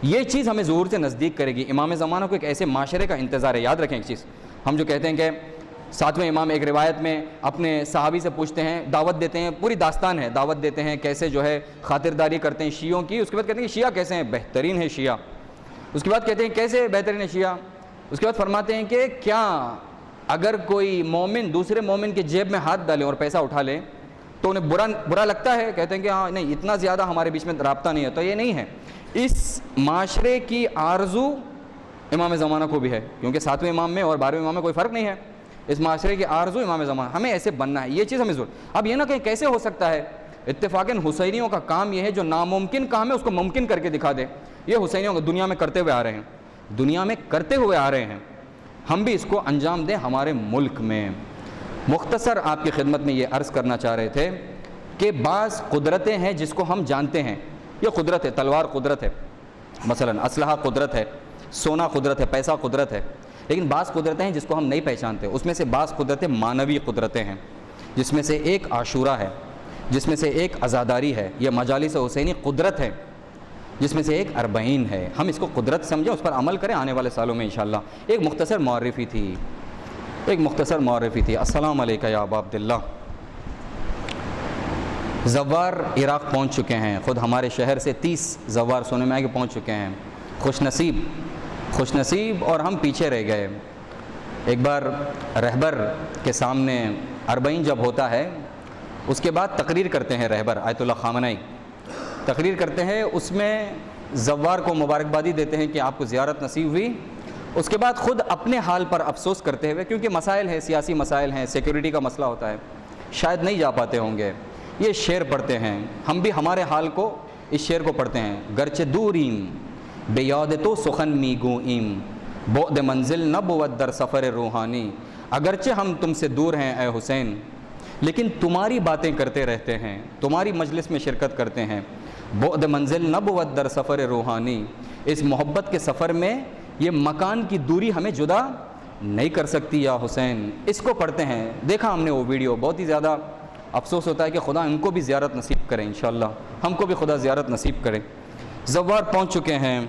یہ چیز ہمیں ظہور سے نزدیک کرے گی. امام زمانہ کو ایک ایسے معاشرے کا انتظار ہے. یاد رکھیں ایک چیز، ہم جو کہتے ہیں کہ ساتویں امام ایک روایت میں اپنے صحابی سے پوچھتے ہیں، دعوت دیتے ہیں، پوری داستان ہے، دعوت دیتے ہیں کیسے جو ہے خاطرداری کرتے ہیں شیعوں کی. اس کے بعد کہتے ہیں کہ شیعہ کیسے ہیں؟ بہترین ہے شیعہ. اس کے بعد کہتے ہیں کیسے بہترین ہے شیعہ؟ اس کے بعد فرماتے ہیں کہ کیا اگر کوئی مومن دوسرے مومن کے جیب میں ہاتھ ڈالے اور پیسہ اٹھا لے تو انہیں برا لگتا ہے؟ کہتے ہیں کہ ہاں نہیں، اتنا زیادہ ہمارے بیچ میں رابطہ نہیں ہے. تو یہ نہیں ہے. اس معاشرے کی آرزو امام زمانہ کو بھی ہے، کیونکہ ساتویں امام میں اور 12ویں امام میں کوئی فرق نہیں ہے. اس معاشرے کی آرزو امام زمانہ، ہمیں ایسے بننا ہے. یہ چیز ہمیں ضرور. اب یہ نہ کہیں کیسے ہو سکتا ہے؟ اتفاقاً حسینیوں کا کام یہ ہے جو ناممکن کام ہے اس کو ممکن کر کے دکھا دے. یہ حسینیوں کو دنیا میں کرتے ہوئے آ رہے ہیں، دنیا میں کرتے ہوئے آ رہے ہیں. ہم بھی اس کو انجام دیں ہمارے ملک میں. مختصر آپ کی خدمت میں یہ عرض کرنا چاہ رہے تھے کہ بعض قدرتیں ہیں جس کو ہم جانتے ہیں. یہ قدرت ہے، تلوار قدرت ہے، مثلاً اسلحہ قدرت ہے، سونا قدرت ہے، پیسہ قدرت ہے. لیکن بعض قدرتیں ہیں جس کو ہم نہیں پہچانتے. اس میں سے بعض قدرتیں مانوی قدرتیں ہیں، جس میں سے ایک عاشورہ ہے، جس میں سے ایک عزاداری ہے. یہ مجالس حسینی قدرت ہے، جس میں سے ایک اربعین ہے. ہم اس کو قدرت سمجھیں، اس پر عمل کریں آنے والے سالوں میں انشاءاللہ. ایک مختصر معرفی تھی. السلام علیکم یا ابا عبداللہ. زوار عراق پہنچ چکے ہیں. خود ہمارے شہر سے 30 زوار سونے میں آئے کہ پہنچ چکے ہیں. خوش نصیب اور ہم پیچھے رہ گئے. ایک بار رہبر کے سامنے اربعین جب ہوتا ہے اس کے بعد تقریر کرتے ہیں رہبر آیت اللہ خامنئی، تقریر کرتے ہیں. اس میں زوار کو مبارکبادی دیتے ہیں کہ آپ کو زیارت نصیب ہوئی. اس کے بعد خود اپنے حال پر افسوس کرتے ہوئے، کیونکہ مسائل ہیں، سیاسی مسائل ہیں، سیکیورٹی کا مسئلہ ہوتا ہے، شاید نہیں جا پاتے ہوں گے. یہ شعر پڑھتے ہیں. ہم بھی ہمارے حال کو اس شعر کو پڑھتے ہیں. گرچہ دوریم بے یاد تو سخن می گوئیم، بعد منزل نہ بود در سفر روحانی. اگرچہ ہم تم سے دور ہیں اے حسین، لیکن تمہاری باتیں کرتے رہتے ہیں، تمہاری مجلس میں شرکت کرتے ہیں. بعد منزل نہ بود در سفر روحانی. اس محبت کے سفر میں یہ مکان کی دوری ہمیں جدا نہیں کر سکتی یا حسین. اس کو پڑھتے ہیں. دیکھا ہم نے وہ ویڈیو، بہت ہی زیادہ افسوس ہوتا ہے کہ خدا ان کو بھی زیارت نصیب کرے. انشاءاللہ ہم کو بھی خدا زیارت نصیب کرے. زوار پہنچ چکے ہیں.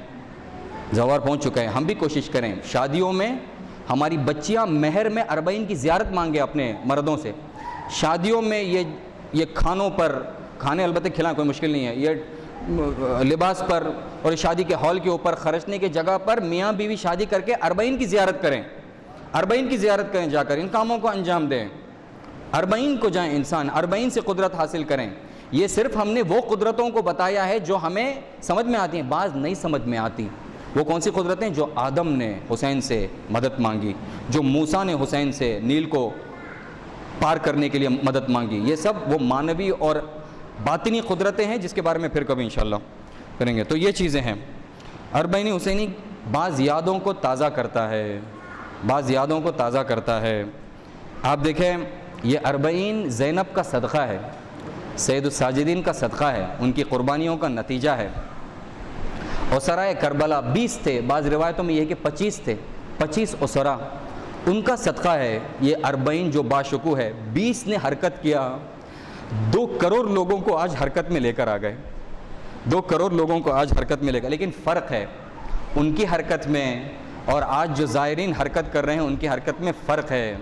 ہم بھی کوشش کریں شادیوں میں ہماری بچیاں مہر میں اربعین کی زیارت مانگے اپنے مردوں سے. شادیوں میں یہ کھانے البتہ کھلائیں، کوئی مشکل نہیں ہے. یہ لباس پر اور شادی کے ہال کے اوپر خرچنے کی جگہ پر میاں بیوی شادی کر کے اربعین کی زیارت کریں. 40 کی زیارت کریں جا کر، ان کاموں کو انجام دیں، 40 کو جائیں انسان، 40 سے قدرت حاصل کریں۔ یہ صرف ہم نے وہ قدرتوں کو بتایا ہے جو ہمیں سمجھ میں آتی ہیں، بعض نہیں سمجھ میں آتی۔ وہ کون سی قدرتیں؟ جو آدم نے حسین سے مدد مانگی، جو موسیٰ نے حسین سے نیل کو پار کرنے کے لیے مدد مانگی، یہ سب وہ معنوی اور باطنی قدرتیں ہیں جس کے بارے میں پھر کبھی انشاءاللہ کریں گے۔ تو یہ چیزیں ہیں۔ 40 حسینی بعض یادوں کو تازہ کرتا ہے، بعض یادوں کو تازہ کرتا ہے۔ آپ دیکھیں یہ 40 زینب کا صدقہ ہے، سید الساجدین کا صدقہ ہے، ان کی قربانیوں کا نتیجہ ہے۔ اسرائے کربلا 20 تھے، بعض روایتوں میں یہ کہ 25 تھے، 25 اسرا ان کا صدقہ ہے یہ 40 جو باشکوہ ہے۔ 20 نے حرکت کیا، 2 کروڑ لوگوں کو آج حرکت میں لے کر آ گئے، 2 کروڑ لوگوں کو آج حرکت میں لے گئے۔ لیکن فرق ہے ان کی حرکت میں اور آج جو زائرین حرکت کر رہے ہیں ان کی حرکت میں فرق ہے۔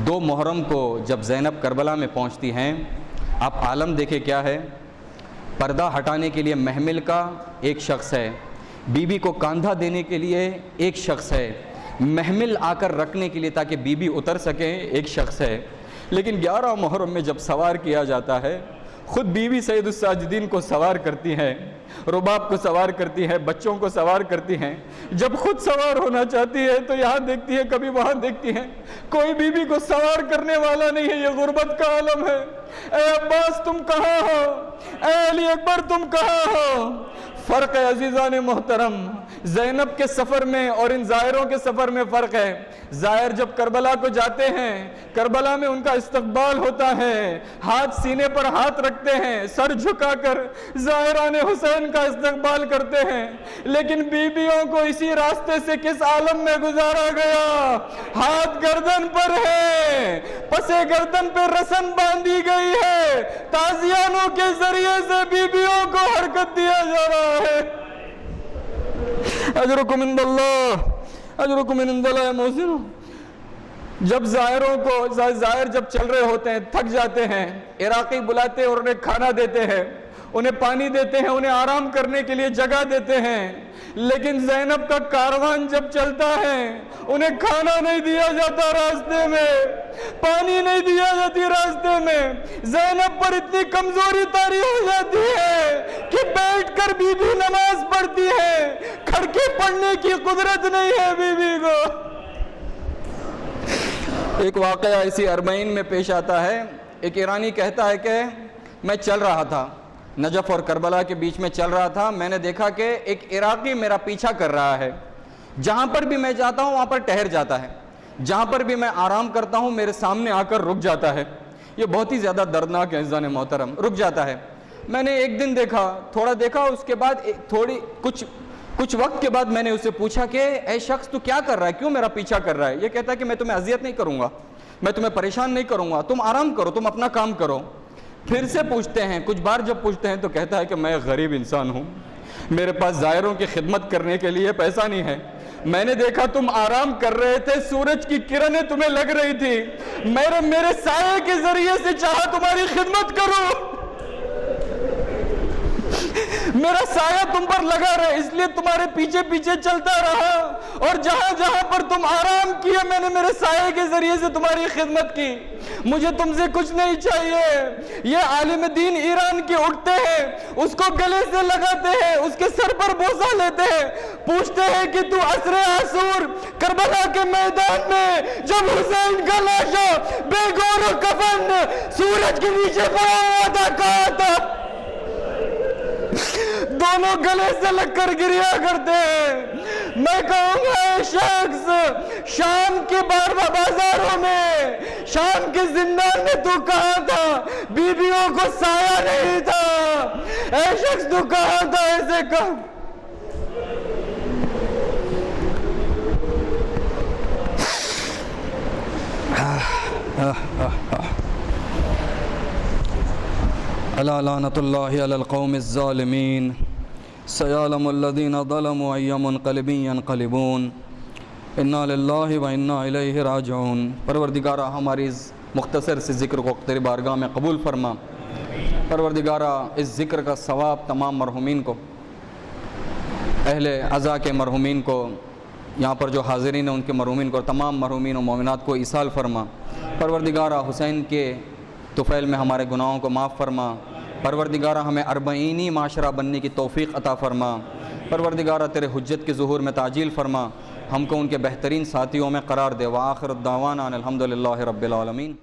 2 محرم کو جب زینب کربلا میں پہنچتی ہیں، آپ عالم دیکھیں کیا ہے۔ پردہ ہٹانے کے لیے محمل کا ایک شخص ہے، بی بی کو کاندھا دینے کے لیے ایک شخص ہے، محمل آ کر رکھنے کے لیے تاکہ بی بی اتر سکیں ایک شخص ہے۔ لیکن 11 محرم میں جب سوار کیا جاتا ہے، خود بیوی سید الساجدین کو سوار کرتی ہیں، رباب کو سوار کرتی ہیں، بچوں کو سوار کرتی ہیں۔ جب خود سوار ہونا چاہتی ہے تو یہاں دیکھتی ہے، کبھی وہاں دیکھتی ہیں، کوئی بیوی کو سوار کرنے والا نہیں ہے۔ یہ غربت کا عالم ہے۔ اے عباس تم کہاں ہو؟ اے علی اکبر تم کہاں ہو؟ فرق ہے عزیزان محترم، زینب کے سفر میں اور ان زائروں کے سفر میں فرق ہے۔ زائر جب کربلا کو جاتے ہیں، کربلا میں ان کا استقبال ہوتا ہے، ہاتھ سینے پر ہاتھ رکھتے ہیں، سر جھکا کر زائران حسین کا استقبال کرتے ہیں۔ لیکن بیویوں کو اسی راستے سے کس عالم میں گزارا گیا؟ ہاتھ گردن پر ہے، پسے گردن پہ رسن باندھی گئی ہے، تازیانوں کے ذریعے سے بیویوں کو حرکت دیا جا رہا ہے۔ اجرکم عند اللہ، اجرکم عند اللہ محسنوں۔ جب زائر جب چل رہے ہوتے ہیں، تھک جاتے ہیں، عراقی بلاتے ہیں اور انہیں کھانا دیتے ہیں، انہیں پانی دیتے ہیں، انہیں آرام کرنے کے لیے جگہ دیتے ہیں۔ لیکن زینب کا کاروان جب چلتا ہے، انہیں کھانا نہیں دیا جاتا راستے میں، پانی نہیں دیا جاتی راستے میں۔ زینب پر اتنی کمزوری طاری ہو جاتی ہے کہ بیٹھ کر بی بی نماز پڑھتی ہے، کھڑ کے پڑھنے کی قدرت نہیں ہے بی بی کو۔ ایک واقعہ اسی 40 میں پیش آتا ہے۔ ایک ایرانی کہتا ہے کہ میں چل رہا تھا، نجف اور کربلا کے بیچ میں چل رہا تھا، میں نے دیکھا کہ ایک عراقی میرا پیچھا کر رہا ہے، جہاں پر بھی میں جاتا ہوں وہاں پر ٹھہر جاتا ہے، جہاں پر بھی میں آرام کرتا ہوں میرے سامنے آ کر رک جاتا ہے۔ یہ بہت ہی زیادہ دردناک ہے عزیزان محترم، رک جاتا ہے۔ میں نے ایک دن دیکھا، تھوڑا دیکھا، اس کے بعد کچھ وقت کے بعد میں نے اسے پوچھا کہ اے شخص تو کیا کر رہا ہے، کیوں میرا پیچھا کر رہا ہے؟ یہ کہتا ہے کہ میں تمہیں اذیت نہیں کروں گا، میں تمہیں پریشان نہیں کروں گا، تم آرام کرو، تم اپنا کام کرو۔ پھر سے پوچھتے ہیں، کچھ بار جب پوچھتے ہیں تو کہتا ہے کہ میں غریب انسان ہوں، میرے پاس زائروں کی خدمت کرنے کے لیے پیسہ نہیں ہے، میں نے دیکھا تم آرام کر رہے تھے، سورج کی کرنیں تمہیں لگ رہی تھی، میرے سائے کے ذریعے سے چاہا تمہاری خدمت کرو، میرا سایہ تم پر لگا رہے اس لیے تمہارے پیچھے پیچھے چلتا رہا، اور جہاں جہاں پر تم آرام کیے میں نے میرے سایہ کے ذریعے سے تمہاری خدمت کی، مجھے تم سے کچھ نہیں چاہیے۔ یہ عالم دین ایران کے اٹھتے ہیں، اس کو گلے سے لگاتے ہیں، اس کے سر پر بوسہ لیتے ہیں، پوچھتے ہیں کہ تو عصر عاشور کربلا کے میدان میں جب حسین کا لاشا بے گور و کفن سورج کے نیچے پڑا ہوا تھا کہاں تھا؟ دونوں گلے سے لگ کر گریا کرتے ہیں۔ میں کہوں گا اے شخص، شام کے بازاروں میں، شام کے زندان میں تو کہاں تھا؟ بیویوں کو سایہ نہیں تھا، اے شخص تو کہاں تھا؟ ایسے کہا الا لعنت اللہ علی القوم الظالمین سیعلم الذین ظلموا ای منقلب ینقلبون انا للہ و انا الیہ راجعون۔ پروردگارہ ہماری اس مختصر سے ذکر کو تیری بارگاہ میں قبول فرما۔ پروردگارہ اس ذکر کا ثواب تمام مرحومین کو، اہل عزا کے مرحومین کو، یہاں پر جو حاضرین ہیں ان کے مرحومین کو اور تمام مرحومین و مومنات کو ایصال فرما۔ پروردگارہ حسین کے طفیل میں ہمارے گناہوں کو معاف فرما۔ پروردگارہ ہمیں اربعینی معاشرہ بننے کی توفیق عطا فرما۔ پروردگارہ تیرے حجت کے ظہور میں تعجیل فرما، ہم کو ان کے بہترین ساتھیوں میں قرار دے۔ وآخر الدعوانا ان الحمدللہ رب العالمین۔